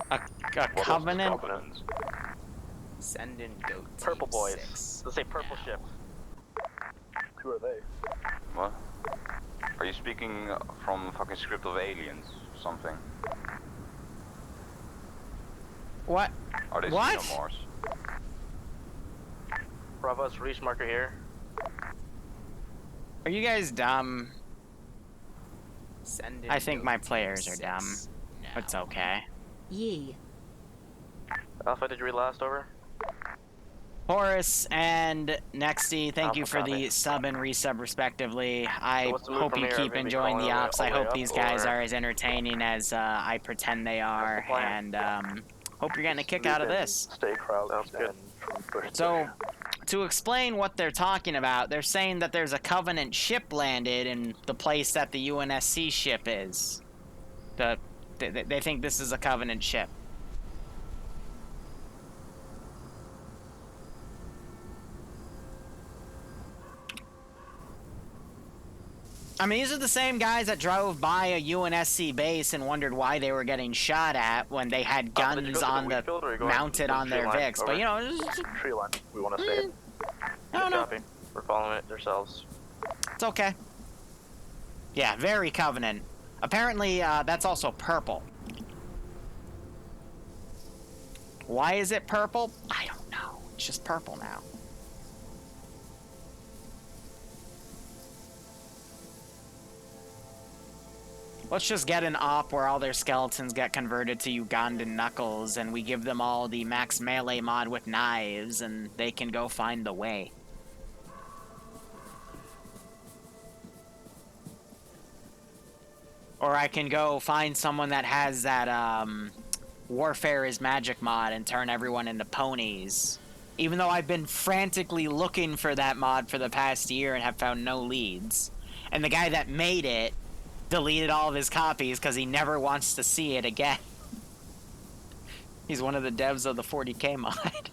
A Covenant? Send in goat. Purple boys. Let's say purple ship. Who are they? What? Are you speaking from fucking script of aliens or something? What? Are they What? xenomorphs? Bravo's reach marker here. Are you guys dumb? Send in I think my goat players are 6. dumb. It's okay. Yee. Alpha, did you read last? Over. Horace and Nexty, thank you Alpha for copy. the sub and resub respectively. I what's the move hope from you here? keep Are we enjoying going the all ops. the I way hope up, these guys or- are as entertaining as I pretend they are, plan. and hope you're getting a kick out of this. Stay crouched. Sounds good. So, to explain what they're talking about, they're saying that there's a Covenant ship landed in the place that the UNSC ship is. They think this is a Covenant ship. I mean, these are the same guys that drove by a UNSC base and wondered why they were getting shot at when they had guns on the mounted on their Vics. But you know, tree line. We want to say it. I don't know. Copy. We're following it ourselves. It's okay. Yeah, very Covenant. Apparently, that's also purple. Why is it purple? I don't know. It's just purple now. Let's just get an op where all their skeletons get converted to Ugandan knuckles and we give them all the max melee mod with knives and they can go find the way. Or I can go find someone that has that Warfare is Magic mod and turn everyone into ponies. Even though I've been frantically looking for that mod for the past year and have found no leads. And the guy that made it deleted all of his copies because he never wants to see it again. He's one of the devs of the 40k mod.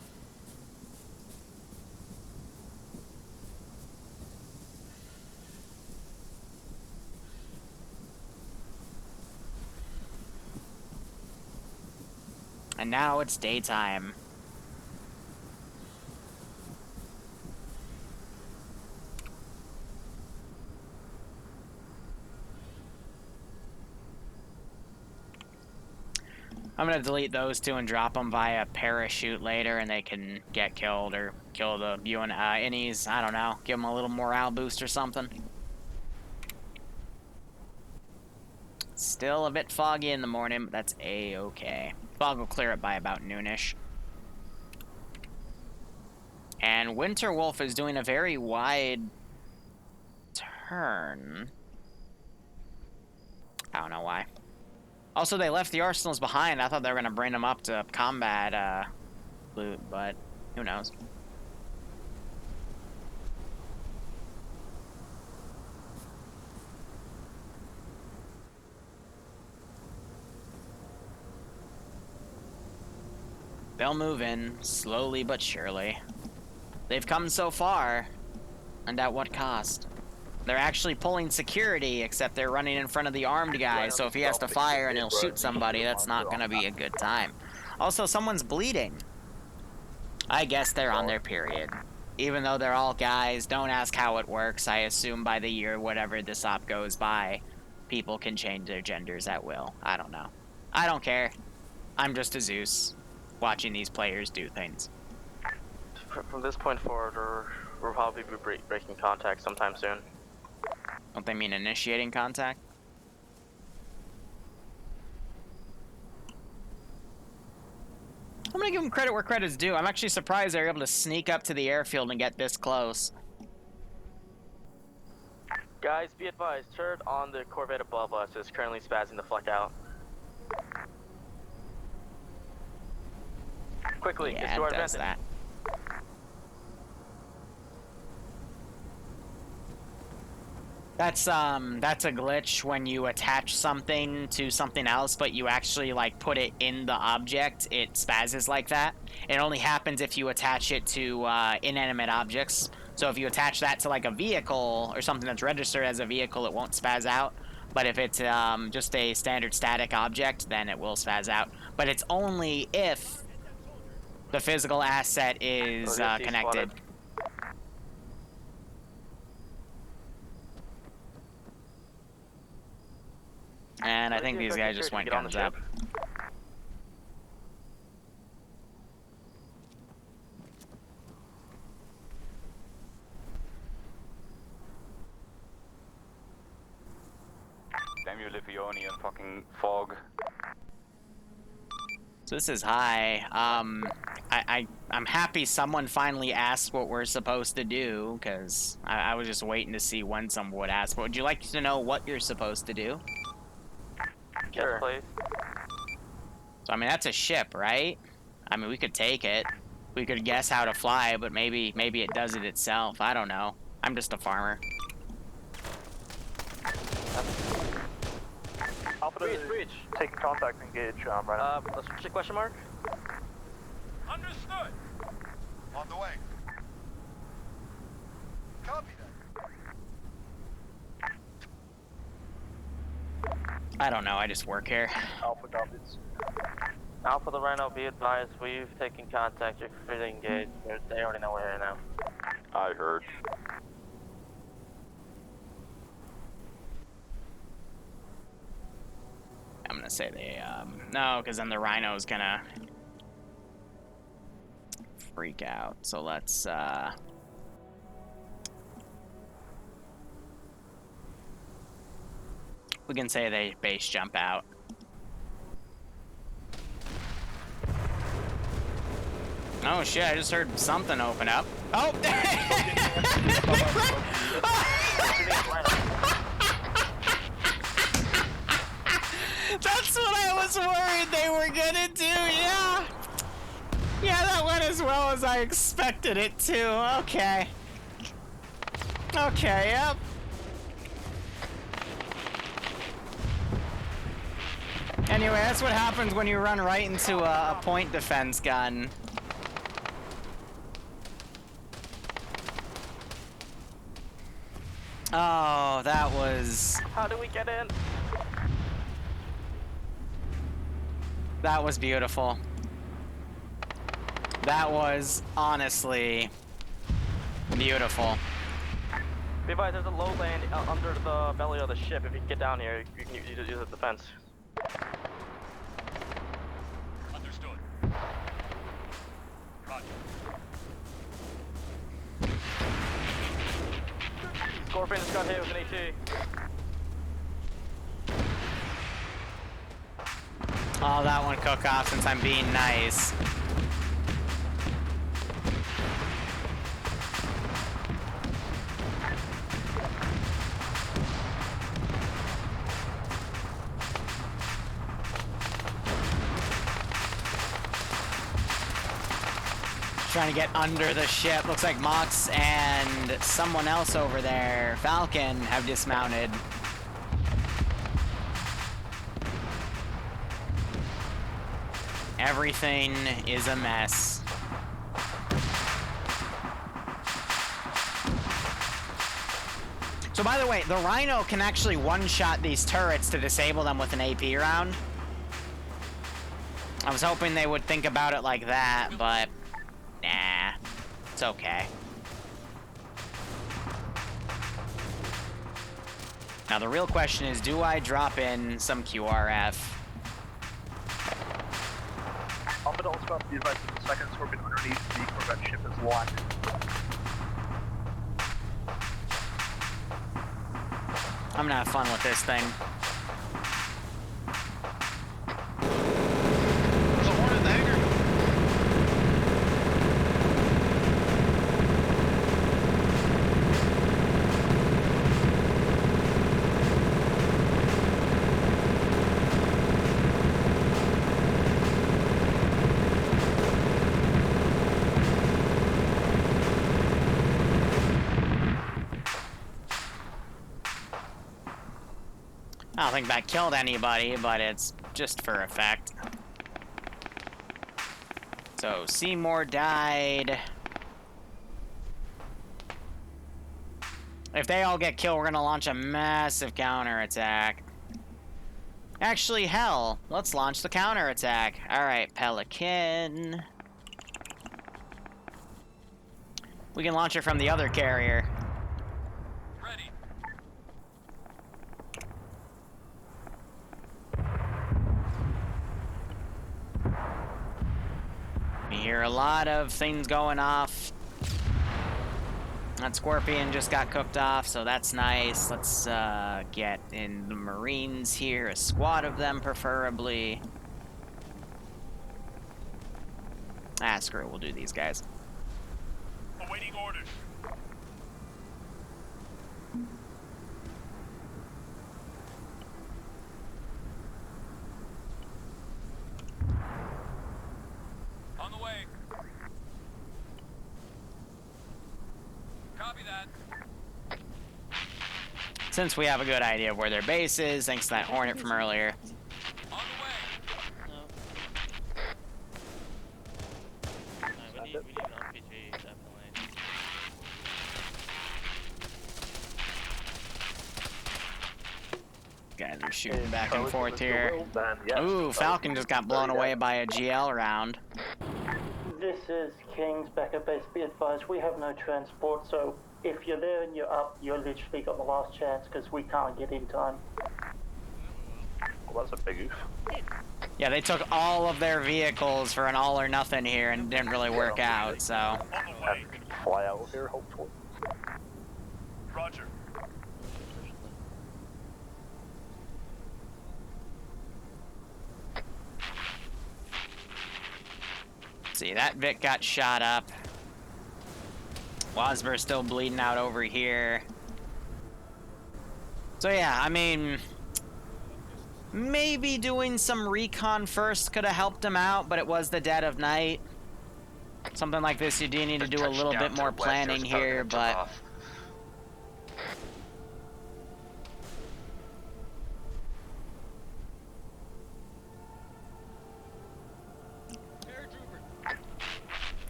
And now it's daytime. I'm gonna delete those two and drop them via parachute later, and they can get killed or kill the Innies. I don't know. Give them a little morale boost or something. Still a bit foggy in the morning, but that's a-okay. Fog will clear it by about noonish. And Winter Wolf is doing a very wide turn. I don't know why. Also, they left the arsenals behind. I thought they were going to bring them up to combat loot, but who knows. They'll move in, slowly but surely. They've come so far, and at what cost? They're actually pulling security, except they're running in front of the armed guy, so if he has to fire and he'll shoot somebody, that's not going to be a good time. Also, someone's bleeding. I guess they're on their period. Even though they're all guys, don't ask how it works. I assume by the year, whatever this op goes by, people can change their genders at will. I don't know. I don't care. I'm just a Zeus, watching these players do things. From this point forward, we'll probably be breaking contact sometime soon. Don't they mean initiating contact? I'm gonna give them credit where credit's due. I'm actually surprised they were able to sneak up to the airfield and get this close. Guys, be advised, turret on the Corvette above us is currently spazzing the fuck out. Quickly, Yeah, it's to our it does advantage. that. That's a glitch when you attach something to something else, but you actually like put it in the object. It spazzes like that. It only happens if you attach it to inanimate objects. So if you attach that to like a vehicle or something that's registered as a vehicle, it won't spaz out. But if it's just a standard static object, then it will spaz out. But it's only if the physical asset is connected. And I think these guys just went guns up. Damn you, Livionian fucking fog. So this is high. I'm happy someone finally asked what we're supposed to do, because I was just waiting to see when someone would ask. But would you like to know what you're supposed to do? Sure. Yes, please. So, I mean, that's a ship, right? I mean, we could take it. We could guess how to fly, but maybe it does it itself. I don't know. I'm just a farmer. Alpha breach. Taking contact, engage, right now. Let's check question mark. Understood. On the way. Copy that. I don't know, I just work here. Alpha copies. Alpha the Rhino, be advised, we've taken contact, you're free to engage. They already know we're here now. I heard. I'm gonna say they, no, because then the Rhino's gonna freak out. So let's, we can say they base jump out. Oh shit, I just heard something open up. Oh! That's what I was worried they were gonna do, yeah! Yeah, that went as well as I expected it to, okay. Okay, yep. Anyway, that's what happens when you run right into a point defense gun. Oh, that was... How do we get in? That was beautiful. That was honestly beautiful. Be advised, there's a low land under the belly of the ship. If you can get down here, you can use the defense. Understood. Roger. Scorpion just got hit with an AT. cook off since I'm being nice. Trying to get under the ship. Looks like Mox and someone else over there, Falcon, have dismounted. Everything is a mess. So by the way, the Rhino can actually one-shot these turrets to disable them with an AP round. I was hoping they would think about it like that, but nah, it's okay. Now the real question is, do I drop in some QRF? But also about to be advised that the second Scorpion underneath the Corvette ship is locked. I'm gonna have fun with this thing. There's a Hornet dagger. I don't think that killed anybody, but it's just for effect. So, Seymour died. If they all get killed, we're gonna launch a massive counterattack. Actually, hell, let's launch the counterattack. Alright, Pelican. We can launch it from the other carrier. Ready. We hear a lot of things going off. That Scorpion just got cooked off, so that's nice. Let's get in the Marines here, a squad of them preferably. Ah, screw it, we'll do these guys. Awaiting orders. On the way. Copy that. Since we have a good idea of where their base is, thanks to that Hornet from earlier. No. We need an RPG, definitely. Guys are shooting back and forth here. Ooh, Falcon just got blown away by a GL round. This is King's back at base. Be advised, we have no transport, so if you're there and you're up, you're literally got the last chance because we can't get in time. Well, that's a big oof. Yeah, they took all of their vehicles for an all or nothing here and didn't really work out, so. And fly out of here, hopefully. Roger. See, that Vic got shot up. Wasber's still bleeding out over here. So yeah, I mean, maybe doing some recon first could have helped him out, but it was the dead of night. Something like this, you do need to do a little bit more planning here, but...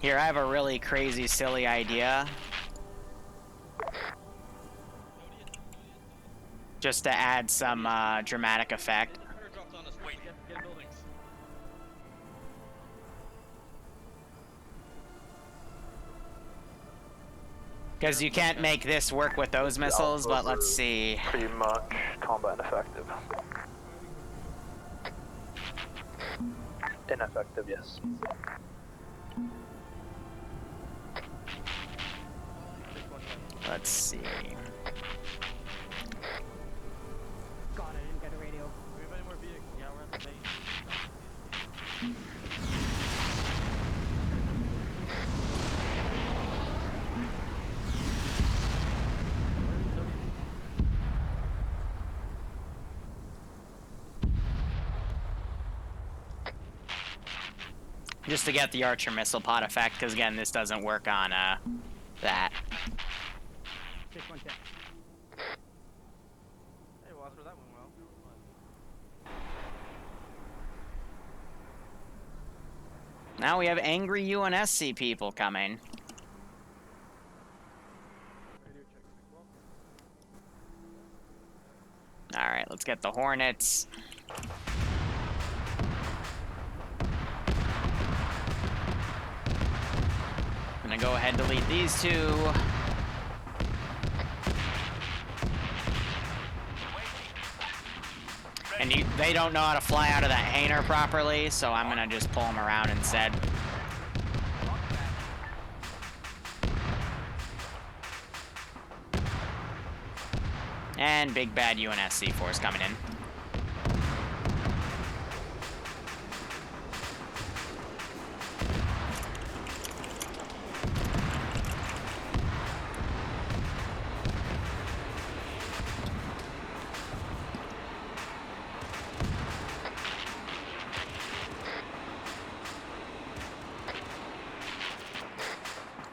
Here, I have a really crazy, silly idea. Just to add some dramatic effect. Because you can't make this work with those missiles, but let's see. Pretty much combat ineffective. Ineffective, yes. Let's see. God, I didn't get a radio. Do we have any more vehicles? Yeah, we're at the base. Just to get the Archer missile pod effect, because again, this doesn't work on that. 610. Hey, Walter, that went well. Now we have angry UNSC people coming. Alright, let's get the Hornets. I'm gonna go ahead and delete these two. And they don't know how to fly out of that hangar properly, so I'm gonna just pull them around instead. And big bad UNSC force coming in.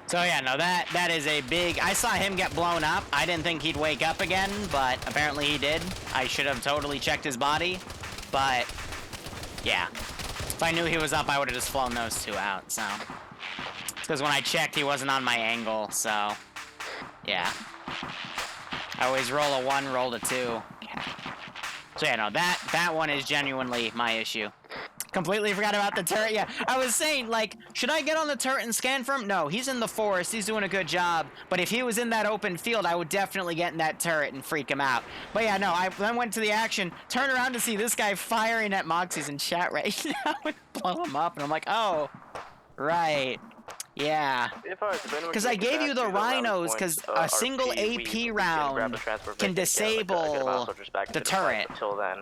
So yeah, no, that is a big... I saw him get blown up. I didn't think he'd wake up again, but apparently he did. I should have totally checked his body, but yeah. If I knew he was up, I would have just flown those two out, so. Because when I checked, he wasn't on my angle, so yeah. I always roll a 1, roll a 2. So yeah, no, that one is genuinely my issue. Completely forgot about the turret. Yeah, I was saying, like, should I get on the turret and scan for him? No, he's in the forest. He's doing a good job. But if he was in that open field, I would definitely get in that turret and freak him out. But yeah, no, I then went to the action, turned around to see this guy firing at Moxie's in chat right now and blow him up. And I'm like, oh, right. Yeah. Because I gave you the rhinos because a single AP round can disable the turret. Until then.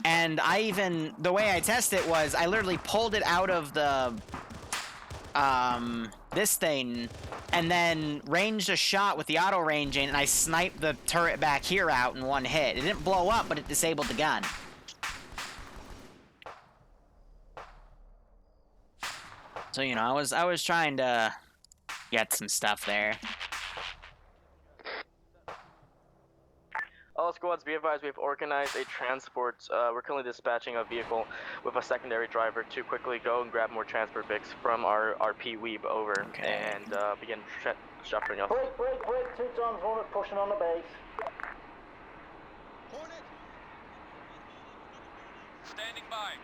And I even, the way I tested it was, I literally pulled it out of the, this thing, and then ranged a shot with the auto ranging, and I sniped the turret back here out in one hit. It didn't blow up, but it disabled the gun. So, you know, I was trying to get some stuff there. All squads, be advised, we've organized a transport. We're currently dispatching a vehicle with a secondary driver to quickly go and grab more transport bigs from our P-Weeb over and begin shuffling off. Break, 2 times Hornet pushing on the base. Hornet! Standing by.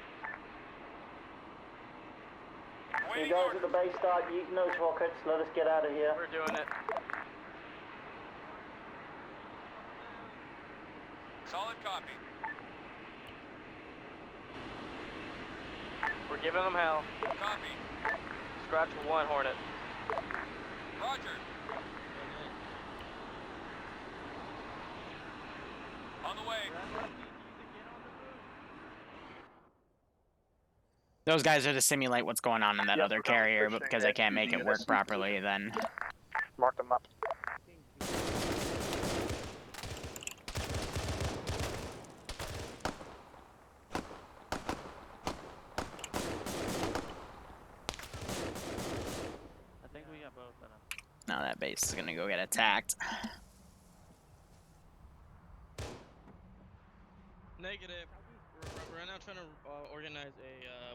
You guys at the base start using those rockets, let us get out of here. We're doing it. Solid copy. We're giving them hell. Copy. Scratch 1, Hornet. Roger. On the way. Those guys are to simulate what's going on in that other carrier, but because I can't make it work properly, then... Mark them up. Now that base is gonna go get attacked. Negative. We're now trying to organize a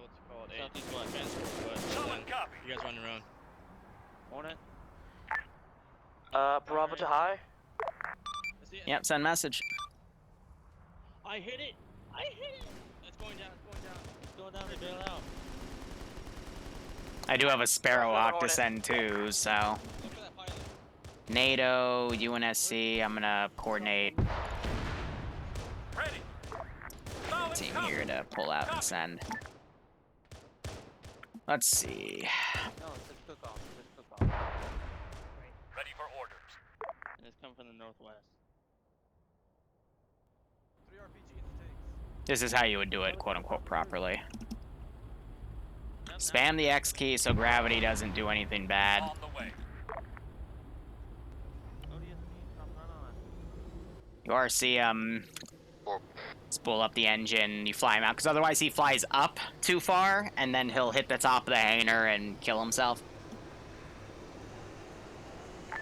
what's it called? A transport, but you guys are on your own. Hornet. Bravo to high. Yep, send message. I hit it. It's going down. It's going down. They bail out. I do have a Sparrow Hawk to send too, so. NATO, UNSC, I'm gonna coordinate team here to pull out and send. Let's see. No, it's just cook off. Ready for orders. And it's coming from the northwest. 3 RPG in the tanks. This is how you would do it, quote-unquote, properly. Spam the X key so gravity doesn't do anything bad. On the way. You RC, spool up the engine, you fly him out, because otherwise he flies up too far, and then he'll hit the top of the hangar and kill himself.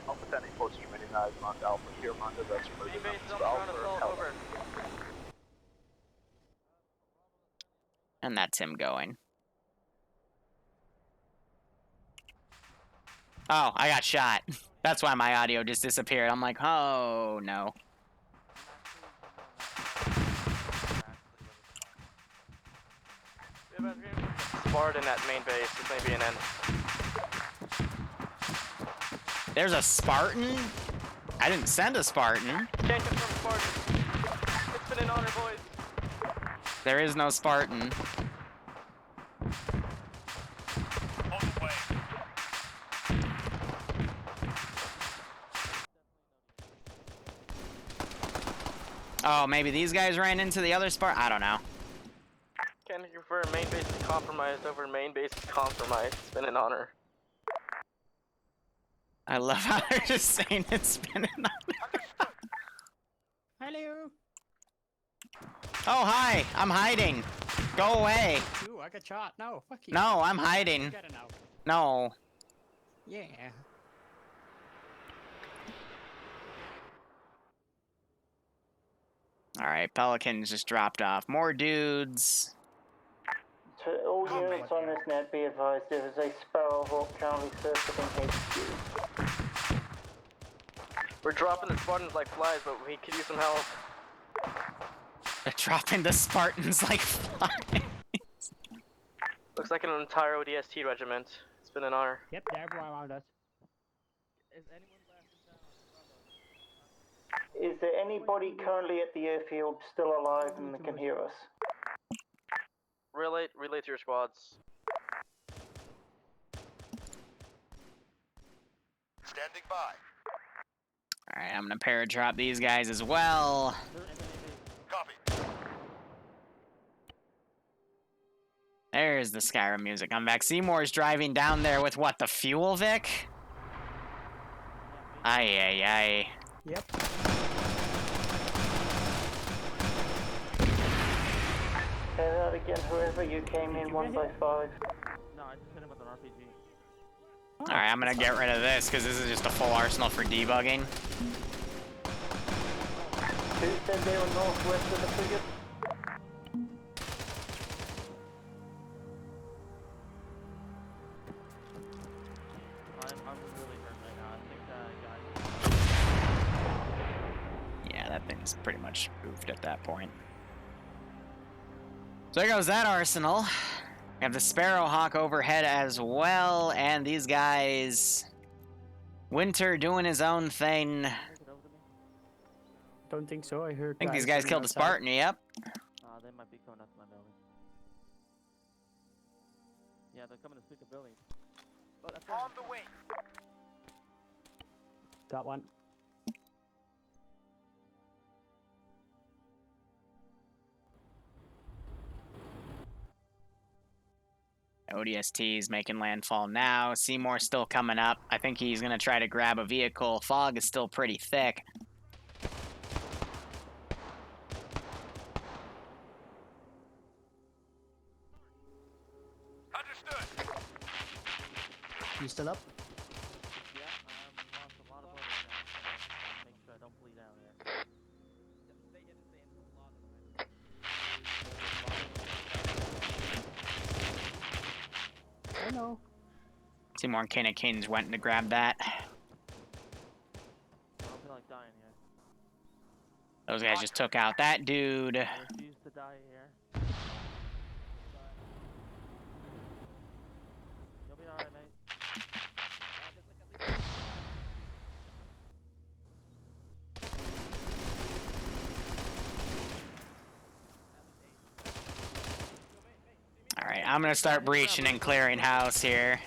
Alpha 10 posting remaining eyes on Alpha here, Manda, that's for the Alpha. And that's him going. Oh, I got shot. That's why my audio just disappeared. I'm like, oh, no. Spartan at main base. This may be an end. There's a Spartan? I didn't send a Spartan. Can't confirm Spartan. It's been an honor, boys. There is no Spartan. On the way. Oh, maybe these guys ran into the other Spartan? I don't know. Can confirm main base is compromised over main base is compromised. It's been an honor. I love how they're just saying it's been an honor. Hello. Oh, hi. I'm hiding. Go away. Ooh, I got shot. No, fuck you. No, I'm hiding. Get it now. No. Yeah. Alright, Pelicans just dropped off. More dudes. To all units on this net, be advised there is a Sparrowhawk currently circling HQ. We're dropping the Spartans like flies, but we could use some help. They're dropping the Spartans like flies. Looks like an entire ODST regiment. It's been an honor. Yep, they're everyone around us. Is anyone left in town? Is there anybody currently at the airfield still alive and can hear us? Relay to your squads. Standing by. Alright, I'm gonna paradrop these guys as well. Copy. There's the Skyrim music. I'm back. Seymour's driving down there with what, the fuel Vic? Aye, aye, aye. Yep. Say that again, whoever you came in 1 by 5. No, I just hit him with an RPG. Alright, I'm gonna get rid of this because this is just a full arsenal for debugging. Who said they were northwest of the frigate? I'm really hurt right now. I think that guy. Yeah, that thing's pretty much goofed at that point. So there goes that arsenal. We have the Sparrowhawk overhead as well, and these guys... Winter doing his own thing. Don't think so. I heard. I think these guys killed a Spartan, yep. They might be coming up to my building. Yeah, they're coming to speak a building. Oh, that's On the way. Got one. ODST is making landfall now. Seymour's still coming up. I think he's going to try to grab a vehicle. Fog is still pretty thick. Understood. You still up? Yeah, lost a lot of blood right now. Make sure I don't bleed out here. I know. Seymour and Kana Kings went to grab that. I don't feel like dying here. Those guys just took out that dude. I refuse to die here. You'll be alright, mate. Alright, I'm gonna start breaching and clearing house here.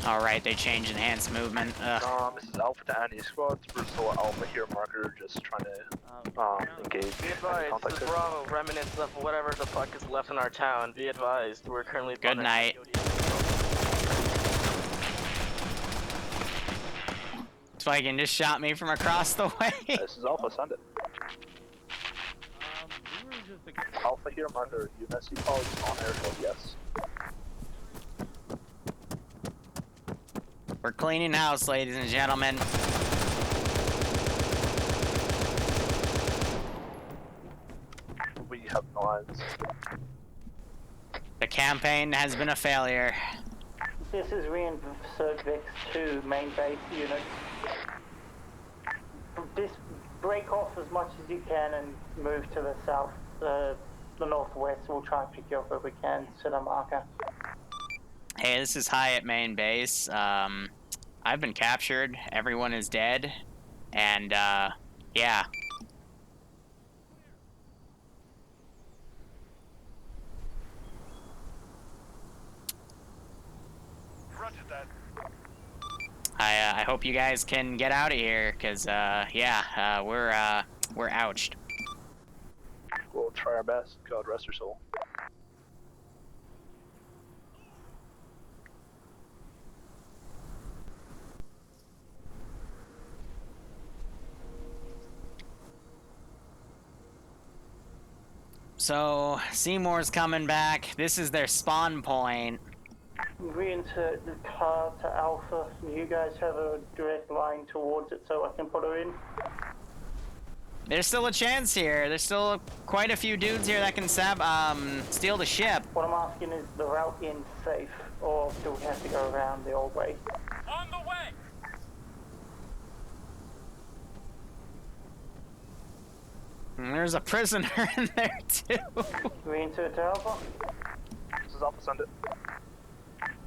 Alright, they changed enhanced movement. Ugh. This is Alpha to Annie Squad. We're still at Alpha here marker, just trying to engage. Be advised, this is Bravo, remnants of whatever the fuck is left in our town. Be advised, we're currently... Good night. Spiken just shot me from across the way. This is Alpha, send it. Alpha here marker, UNSC pods on airfield, yes. We're cleaning house, ladies and gentlemen. We have no lines. The campaign has been a failure. This is Reinsert Vix 2 main base unit. Break off as much as you can and move to the south, the northwest. We'll try and pick you up if we can. Set a marker. Hey, this is Hyatt main base. I've been captured. Everyone is dead. And, yeah. Roger that. I hope you guys can get out of here, cause yeah, we're ouched. We'll try our best. God rest your soul. So Seymour's coming back. This is their spawn point. Reinsert the car to Alpha. You guys have a direct line towards it so I can put her in. There's still a chance here. There's still quite a few dudes here that can steal the ship. What I'm asking is the route in safe, or do we have to go around the old way? On the way! And there's a prisoner in there too. Reinsert to Alpha. This is Alpha, send it.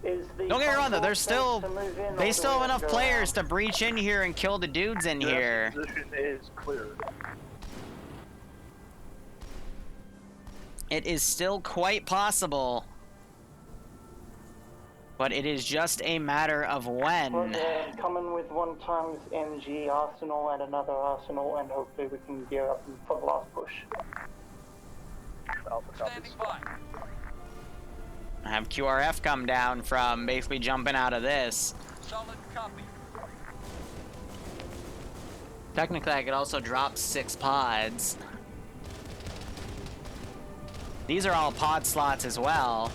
Don't get me wrong though, they still have enough players to breach in here and kill the dudes in here. Position is clear. It is still quite possible. But it is just a matter of when. Well, coming with 1 times NG arsenal and another arsenal, and hopefully we can gear up for the last push. Alpha copies. I have QRF come down from basically jumping out of this. Solid copy. Technically, I could also drop 6 pods. These are all pod slots as well.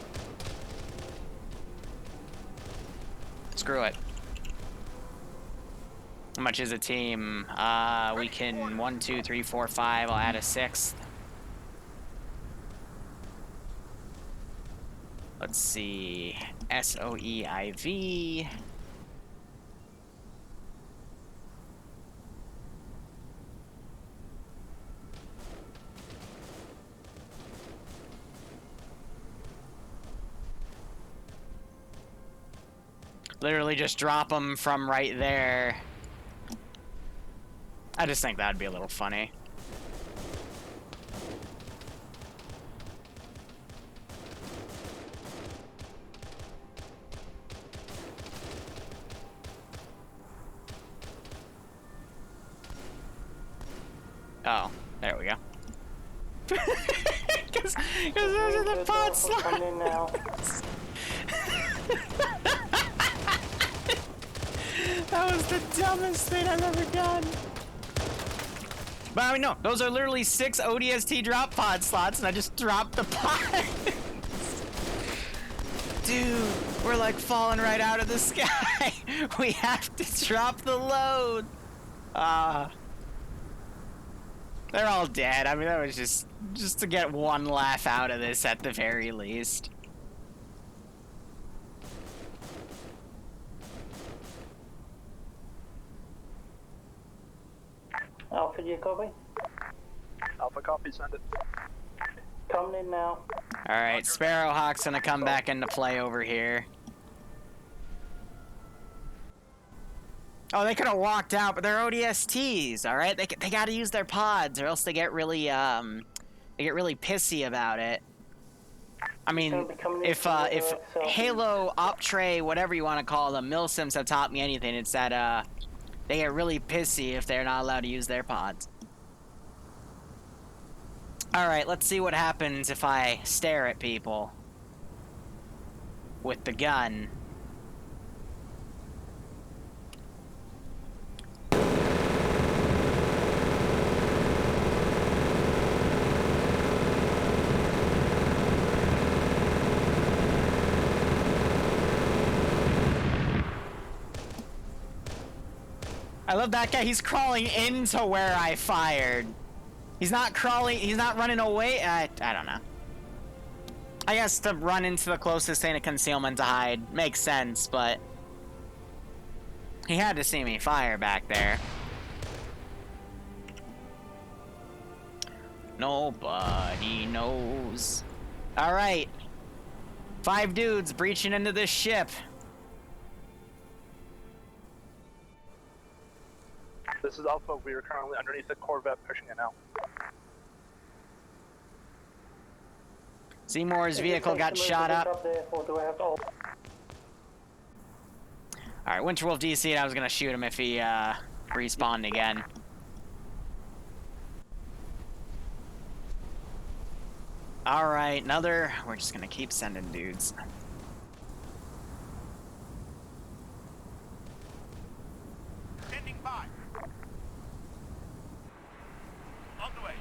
Screw it. How much is a team? We can 1, 2, 3, 4, 5. I'll add a 6th. Let's see. SOEIV. Literally just drop them from right there. I just think that'd be a little funny. Oh, there we go. Because those are the pod slots. That was the dumbest thing I've ever done. But I mean, no, those are literally 6 ODST drop pod slots, and I just dropped the pods. Dude, we're like falling right out of the sky. We have to drop the load. They're all dead. I mean, that was just to get one laugh out of this at the very least. Alpha, do you copy? Alpha copy, send it. Coming in now. Alright, Sparrowhawk's gonna come back into play over here. Oh, they could have walked out, but they're ODSTs, alright? They gotta use their pods, or else they get really pissy about it. I mean, if Halo, Optray, whatever you want to call them, Milsims have taught me anything, it's that they get really pissy if they're not allowed to use their pods. Alright, let's see what happens if I stare at people with the gun. I love that guy. He's crawling into where I fired. He's not crawling. He's not running away. I don't know. I guess to run into the closest thing to concealment to hide makes sense, but he had to see me fire back there. Nobody knows. All right. 5 dudes breaching into this ship. This is Alpha. We are currently underneath the Corvette pushing it out. Seymour's vehicle got shot up. Alright, Winterwolf DC'd. I was gonna shoot him if he respawned again. Alright, another. We're just gonna keep sending dudes. Standing by. On the way.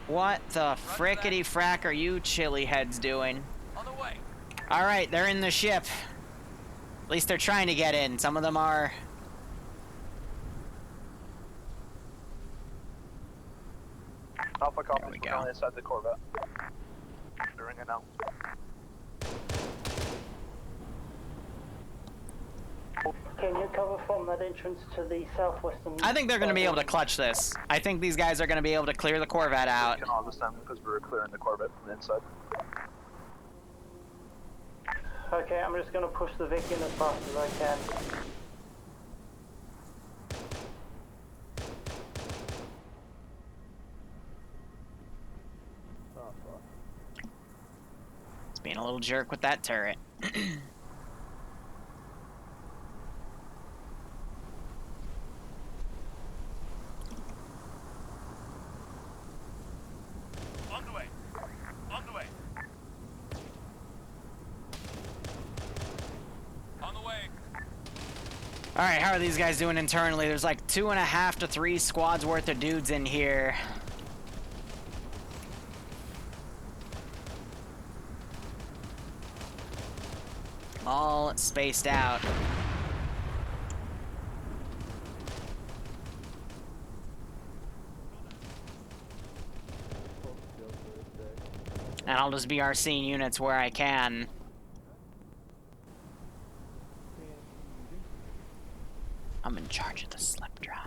What the frickety frack are you chili heads doing? On the way. Alright, they're in the ship. At least they're trying to get in. Some of them are. Alpha copies. We're currently inside the Corvette. They're ringing out. Can you cover from that entrance to the southwestern? I think they're going to be able to clutch this. I think these guys are going to be able to clear the Corvette out. We can all understand because we're clearing the Corvette from the inside. Okay, I'm just going to push the Vic in as fast as I can. It's being a little jerk with that turret. On the way. On the way. On the way. Alright, how are these guys doing internally? There's like 2.5 to 3 squads worth of dudes in here. All spaced out. And I'll just be RCing units where I can. I'm in charge of the slip drive.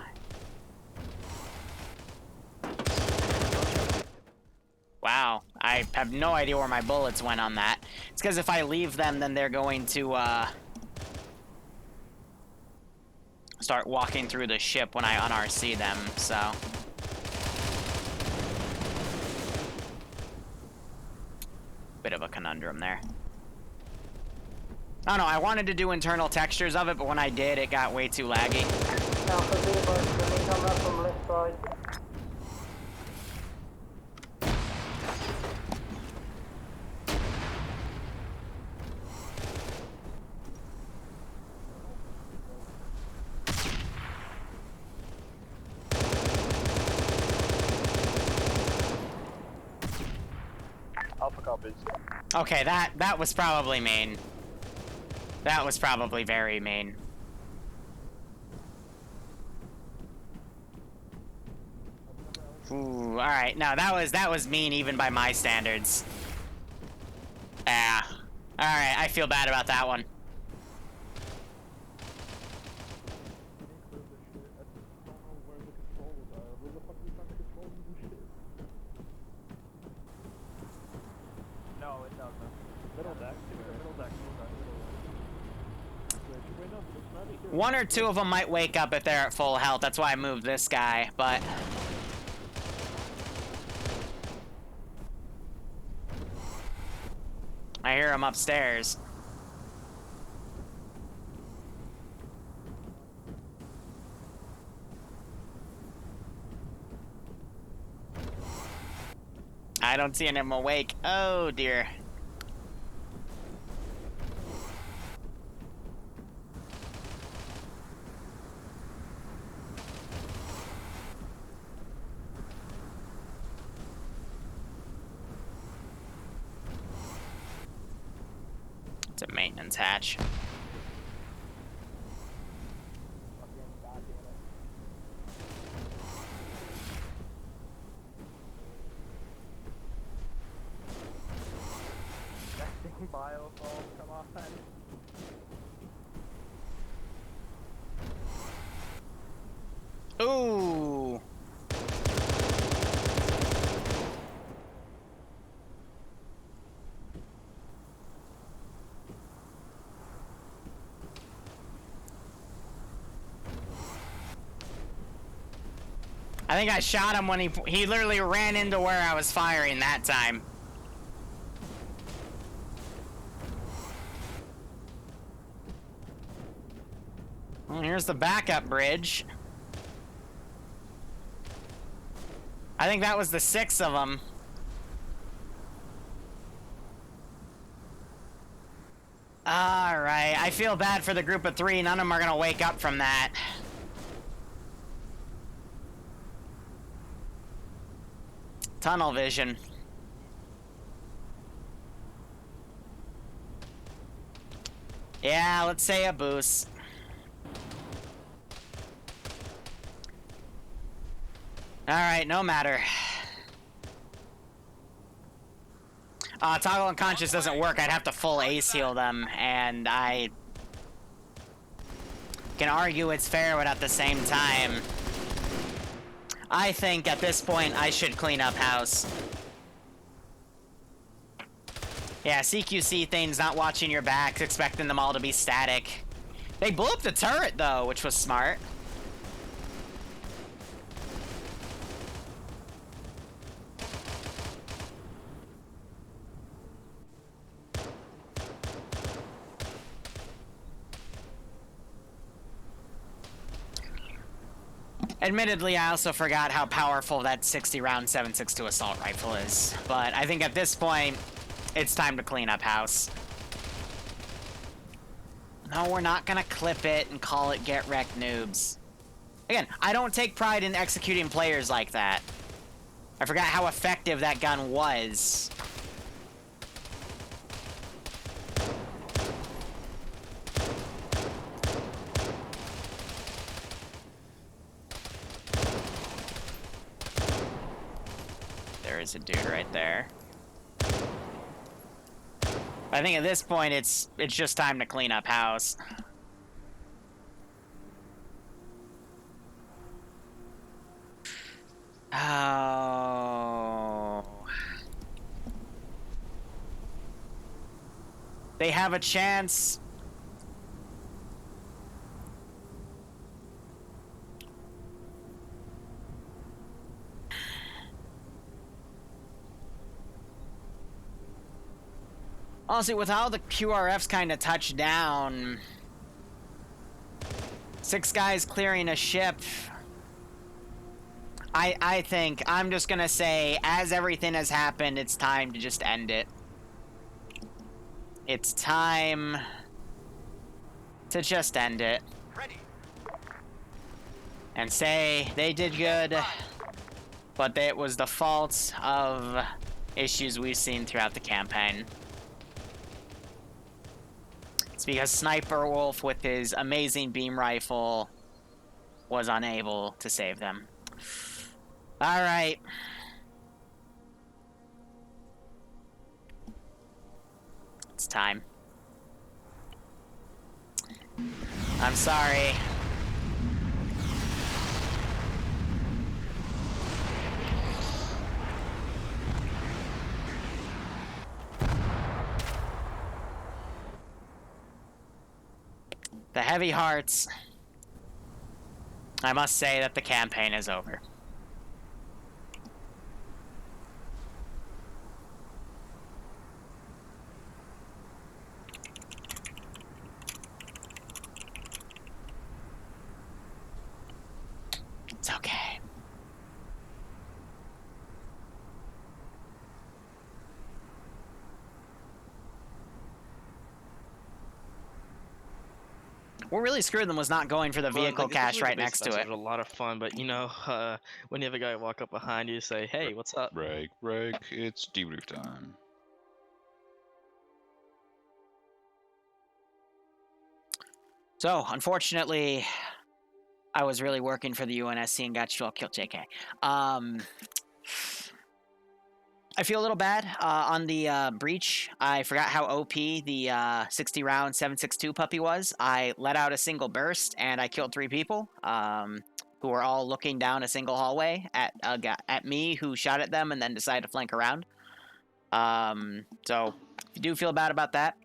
Wow, I have no idea where my bullets went on that. It's because if I leave them, then they're going to start walking through the ship when I un-RC them, so. Bit of a conundrum there. I don't know, I wanted to do internal textures of it, but when I did, it got way too laggy. Alpha Zero, can you come up from left side? Alpha copies. Okay, that was probably mean. That was probably very mean. Ooh, alright, no, that was mean even by my standards. Yeah. Alright, I feel bad about that one. No, it doesn't. Middle deck. Middle deck. One or two of them might wake up if they're at full health. That's why I moved this guy, but... I hear him upstairs. I don't see him awake. Oh, dear. It's a maintenance hatch. Biofoam, come on. Ooh. I think I shot him when he literally ran into where I was firing that time. Well, here's the backup bridge. I think that was the 6 of them. Alright, I feel bad for the group of 3. None of them are gonna wake up from that. Tunnel vision. Yeah, let's say a boost. Alright, no matter. Toggle unconscious doesn't work. I'd have to full ace heal them, and I can argue it's fair, but at the same time, I think at this point I should clean up house. Yeah, CQC things, not watching your backs, expecting them all to be static. They blew up the turret, though, which was smart. Admittedly, I also forgot how powerful that 60-round 7.62 assault rifle is. But I think at this point, it's time to clean up house. No, we're not gonna clip it and call it get wrecked noobs. Again, I don't take pride in executing players like that. I forgot how effective that gun was. There is a dude right there. I think at this point, it's just time to clean up house. Oh. They have a chance. Honestly, with how the QRFs kind of touched down, 6 guys clearing a ship, I think I'm just gonna say, as everything has happened, it's time to just end it. It's time to just end it. Ready. And say they did good, but it was the fault of issues we've seen throughout the campaign. It's because Sniper Wolf, with his amazing beam rifle, was unable to save them. Alright. It's time. I'm sorry. The heavy hearts. I must say that the campaign is over. It's okay. What really screwed them was not going for the vehicle cache right next to it. Was a lot of fun, but you know, when you have a guy walk up behind you, say, "Hey, what's up?" Reg, it's debrief time. So, unfortunately, I was really working for the UNSC and got you all killed, JK. I feel a little bad on the breach. I forgot how OP the 60-round 7.62 puppy was. I let out a single burst, and I killed 3 people who were all looking down a single hallway at me, who shot at them and then decided to flank around. So, I do feel bad about that.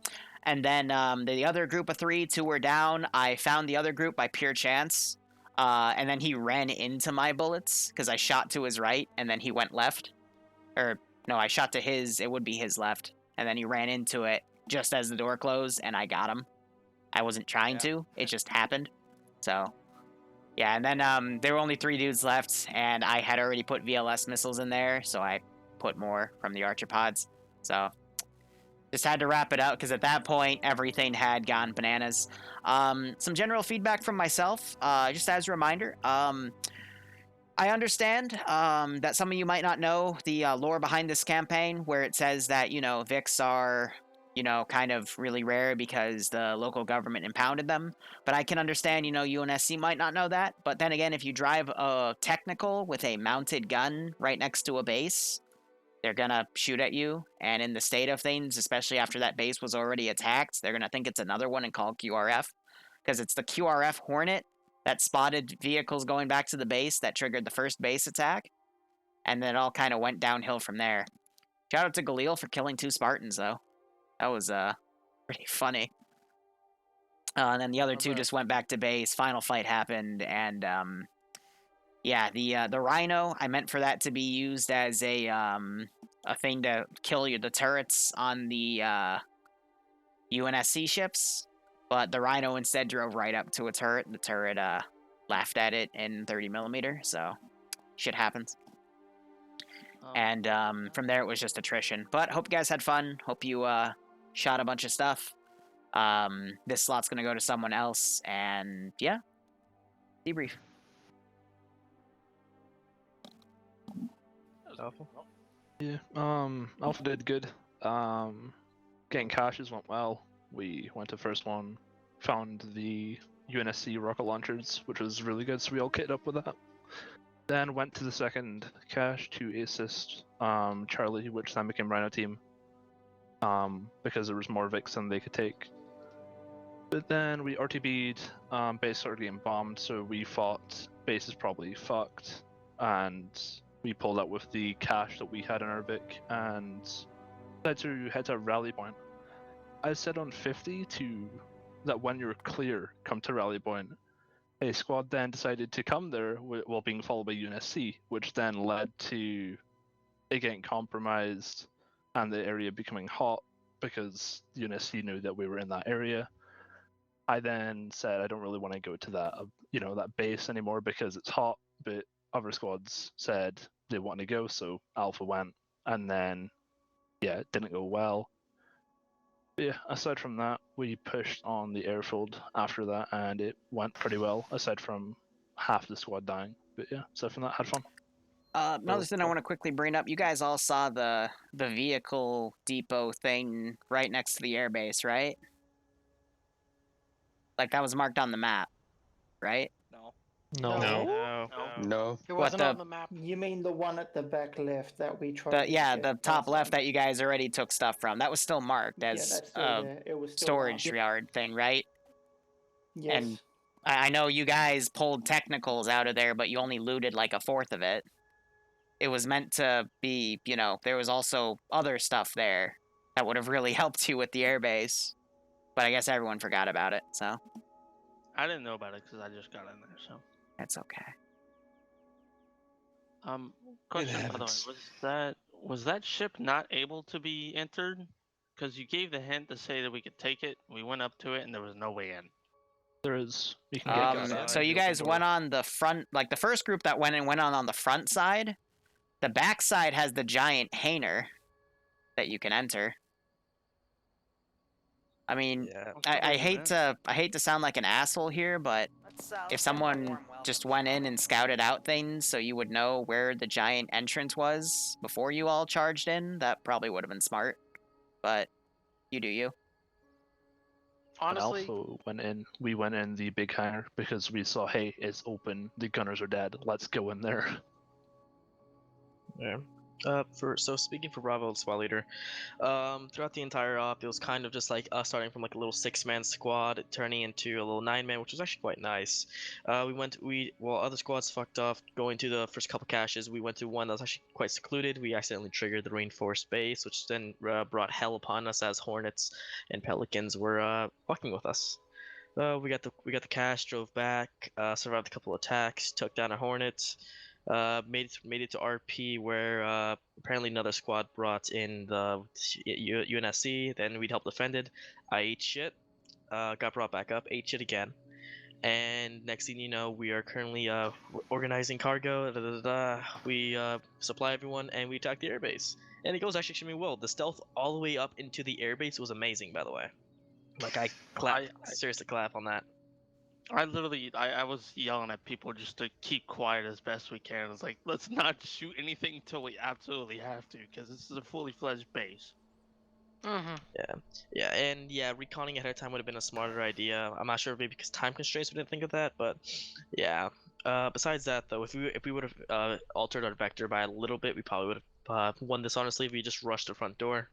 And then the other group of 3, 2 were down. I found the other group by pure chance. And then he ran into my bullets because I shot to his right and then he went left. Or, no, I shot to his, it would be his left. And then he ran into it just as the door closed and I got him. I wasn't trying to, it just happened. So, yeah, and then there were only 3 dudes left and I had already put VLS missiles in there. So I put more from the Archer pods. So, just had to wrap it up because at that point, everything had gone bananas. Some general feedback from myself, just as a reminder. I understand that some of you might not know the lore behind this campaign, where it says that, you know, Vics are, you know, kind of really rare because the local government impounded them. But I can understand, you know, UNSC might not know that. But then again, if you drive a technical with a mounted gun right next to a base, they're gonna shoot at you, and in the state of things, especially after that base was already attacked, they're gonna think it's another one and call QRF, because it's the QRF Hornet that spotted vehicles going back to the base that triggered the first base attack, and then it all kind of went downhill from there. Shout out to Galil for killing 2 Spartans, though. That was pretty funny. And then the other 2 just went back to base, final fight happened, and yeah, the Rhino, I meant for that to be used as a thing to kill the turrets on the UNSC ships, but the Rhino instead drove right up to a turret. The turret laughed at it in 30mm, so shit happens. And from there it was just attrition. But hope you guys had fun. Hope you shot a bunch of stuff. This slot's gonna go to someone else, and yeah, debrief. Alpha? Yeah, Alpha did good. Getting caches went well. We went to first one, found the UNSC rocket launchers, which was really good, so we all kitted up with that. Then went to the second cache to assist Charlie, which then became Rhino team, because there was more Vics than they could take. But then we RTB'd, base started getting bombed, so we thought base is probably fucked, and we pulled out with the cache that we had in our Vic and decided to head to a rally point. I said on 50 that when you're clear, come to rally point. A squad then decided to come there while being followed by UNSC, which then led to it getting compromised and the area becoming hot because UNSC knew that we were in that area. I then said I don't really want to go to that, that base anymore because it's hot, but other squads said they wanted to go, so Alpha went, and then, yeah, it didn't go well. But yeah, aside from that, we pushed on the airfield after that, and it went pretty well, aside from half the squad dying. But yeah, aside from that, had fun. Another thing I want to quickly bring up, you guys all saw the vehicle depot thing right next to the airbase, right? Like, that was marked on the map, right? No. It wasn't on the map. You mean the one at the back left that we tried the top left that you guys already took stuff from. That was still marked as that's still a there. It was still storage marked. yard thing, right? Yes. And I know you guys pulled technicals out of there, but you only looted like a fourth of it. It was meant to be, there was also other stuff there that would have really helped you with the airbase. But I guess everyone forgot about it, so. I didn't know about it because I just got in there, so. That's okay. Question, by the way, was that ship not able to be entered? Because you gave the hint to say that we could take it. We went up to it, and there was no way in. There is. You can get so you guys went on the front, like the first group that went on the front side. The back side has the giant hanger that you can enter. I mean, I hate to sound like an asshole here, but if someone just went in and scouted out things so you would know where the giant entrance was before you all charged in, that probably would have been smart. But you do you. Honestly, Alpha went in. We went in the big hangar because we saw, hey, it's open. The gunners are dead. Let's go in there. Yeah. So speaking for Bravo Squad Leader, throughout the entire op, it was kind of just like us starting from like a little 6-man squad, turning into a little 9-man, which was actually quite nice. While other squads fucked off going to the first couple caches, we went to one that was actually quite secluded. We accidentally triggered the reinforced base, which then brought hell upon us as Hornets and Pelicans were fucking with us. We got the cache, drove back, survived a couple attacks, took down a Hornet. Made it to RP where apparently another squad brought in the UNSC. Then we'd help defended. I ate shit. Got brought back up. Ate shit again. And next thing you know, we are currently organizing cargo. We supply everyone, and we attack the airbase. And it goes actually extremely well. The stealth all the way up into the airbase was amazing, by the way. Like I seriously clap on that. I was yelling at people just to keep quiet as best we can. It's like, let's not shoot anything until we absolutely have to, because this is a fully fledged base. Yeah, and reconning ahead of time would have been a smarter idea. I'm not sure, maybe because time constraints we didn't think of that, but yeah. Besides that, though, if we would have altered our vector by a little bit, we probably would have won this. Honestly, if we just rushed the front door.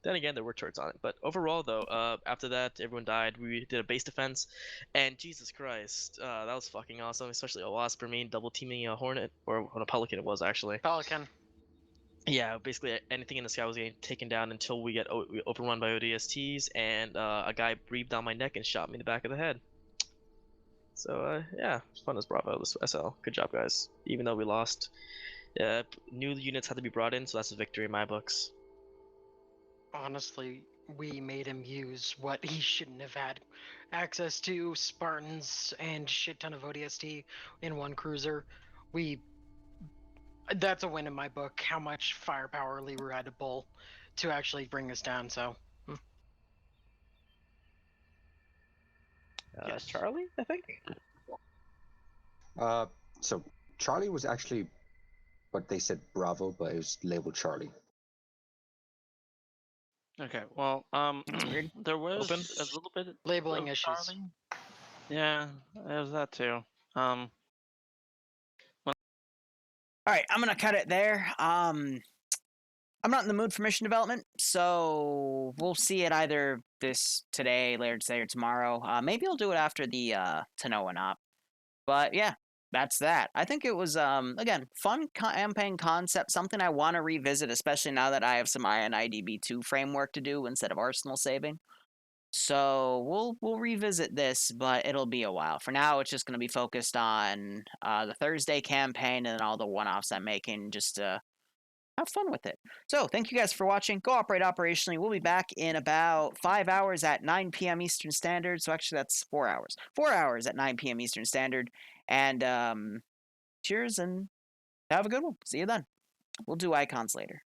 Then again, there were turrets on it. But overall, though, after that, everyone died. We did a base defense, and Jesus Christ, that was fucking awesome. Especially a Wasp for me, double teaming a Hornet, or a Pelican it was actually. Pelican. Yeah, basically anything in the sky was getting taken down until we get overrun by ODSTs, and a guy breathed down my neck and shot me in the back of the head. So yeah, fun as Bravo, this SL. Good job, guys. Even though we lost, new units had to be brought in, so that's a victory in my books. Honestly, we made him use what he shouldn't have had access to, Spartans and shit ton of ODST in one cruiser. That's a win in my book, how much firepower Liru had to pull to actually bring us down, so. Yes. Charlie, I think? So Charlie was actually what they said Bravo, but it was labeled Charlie. Okay, well, there was a little bit labeling of issues. Charlie. Yeah, there's that too. All right, I'm gonna cut it there. I'm not in the mood for mission development, so we'll see it either today, later today, or tomorrow. Maybe I'll do it after the Tanoa op. But yeah, that's that. I think it was again fun campaign concept, something I want to revisit, especially now that I have some INIDB2 framework to do instead of Arsenal saving. So we'll revisit this, but it'll be a while. For now, it's just going to be focused on the Thursday campaign and all the one-offs I'm making, just to have fun with it. So thank you guys for watching. Go operate operationally. We'll be back in about 5 hours at 9 p.m. Eastern Standard. So actually, that's 4 hours. 4 hours at 9 p.m. Eastern Standard. And cheers and have a good one. See you then. We'll do icons later.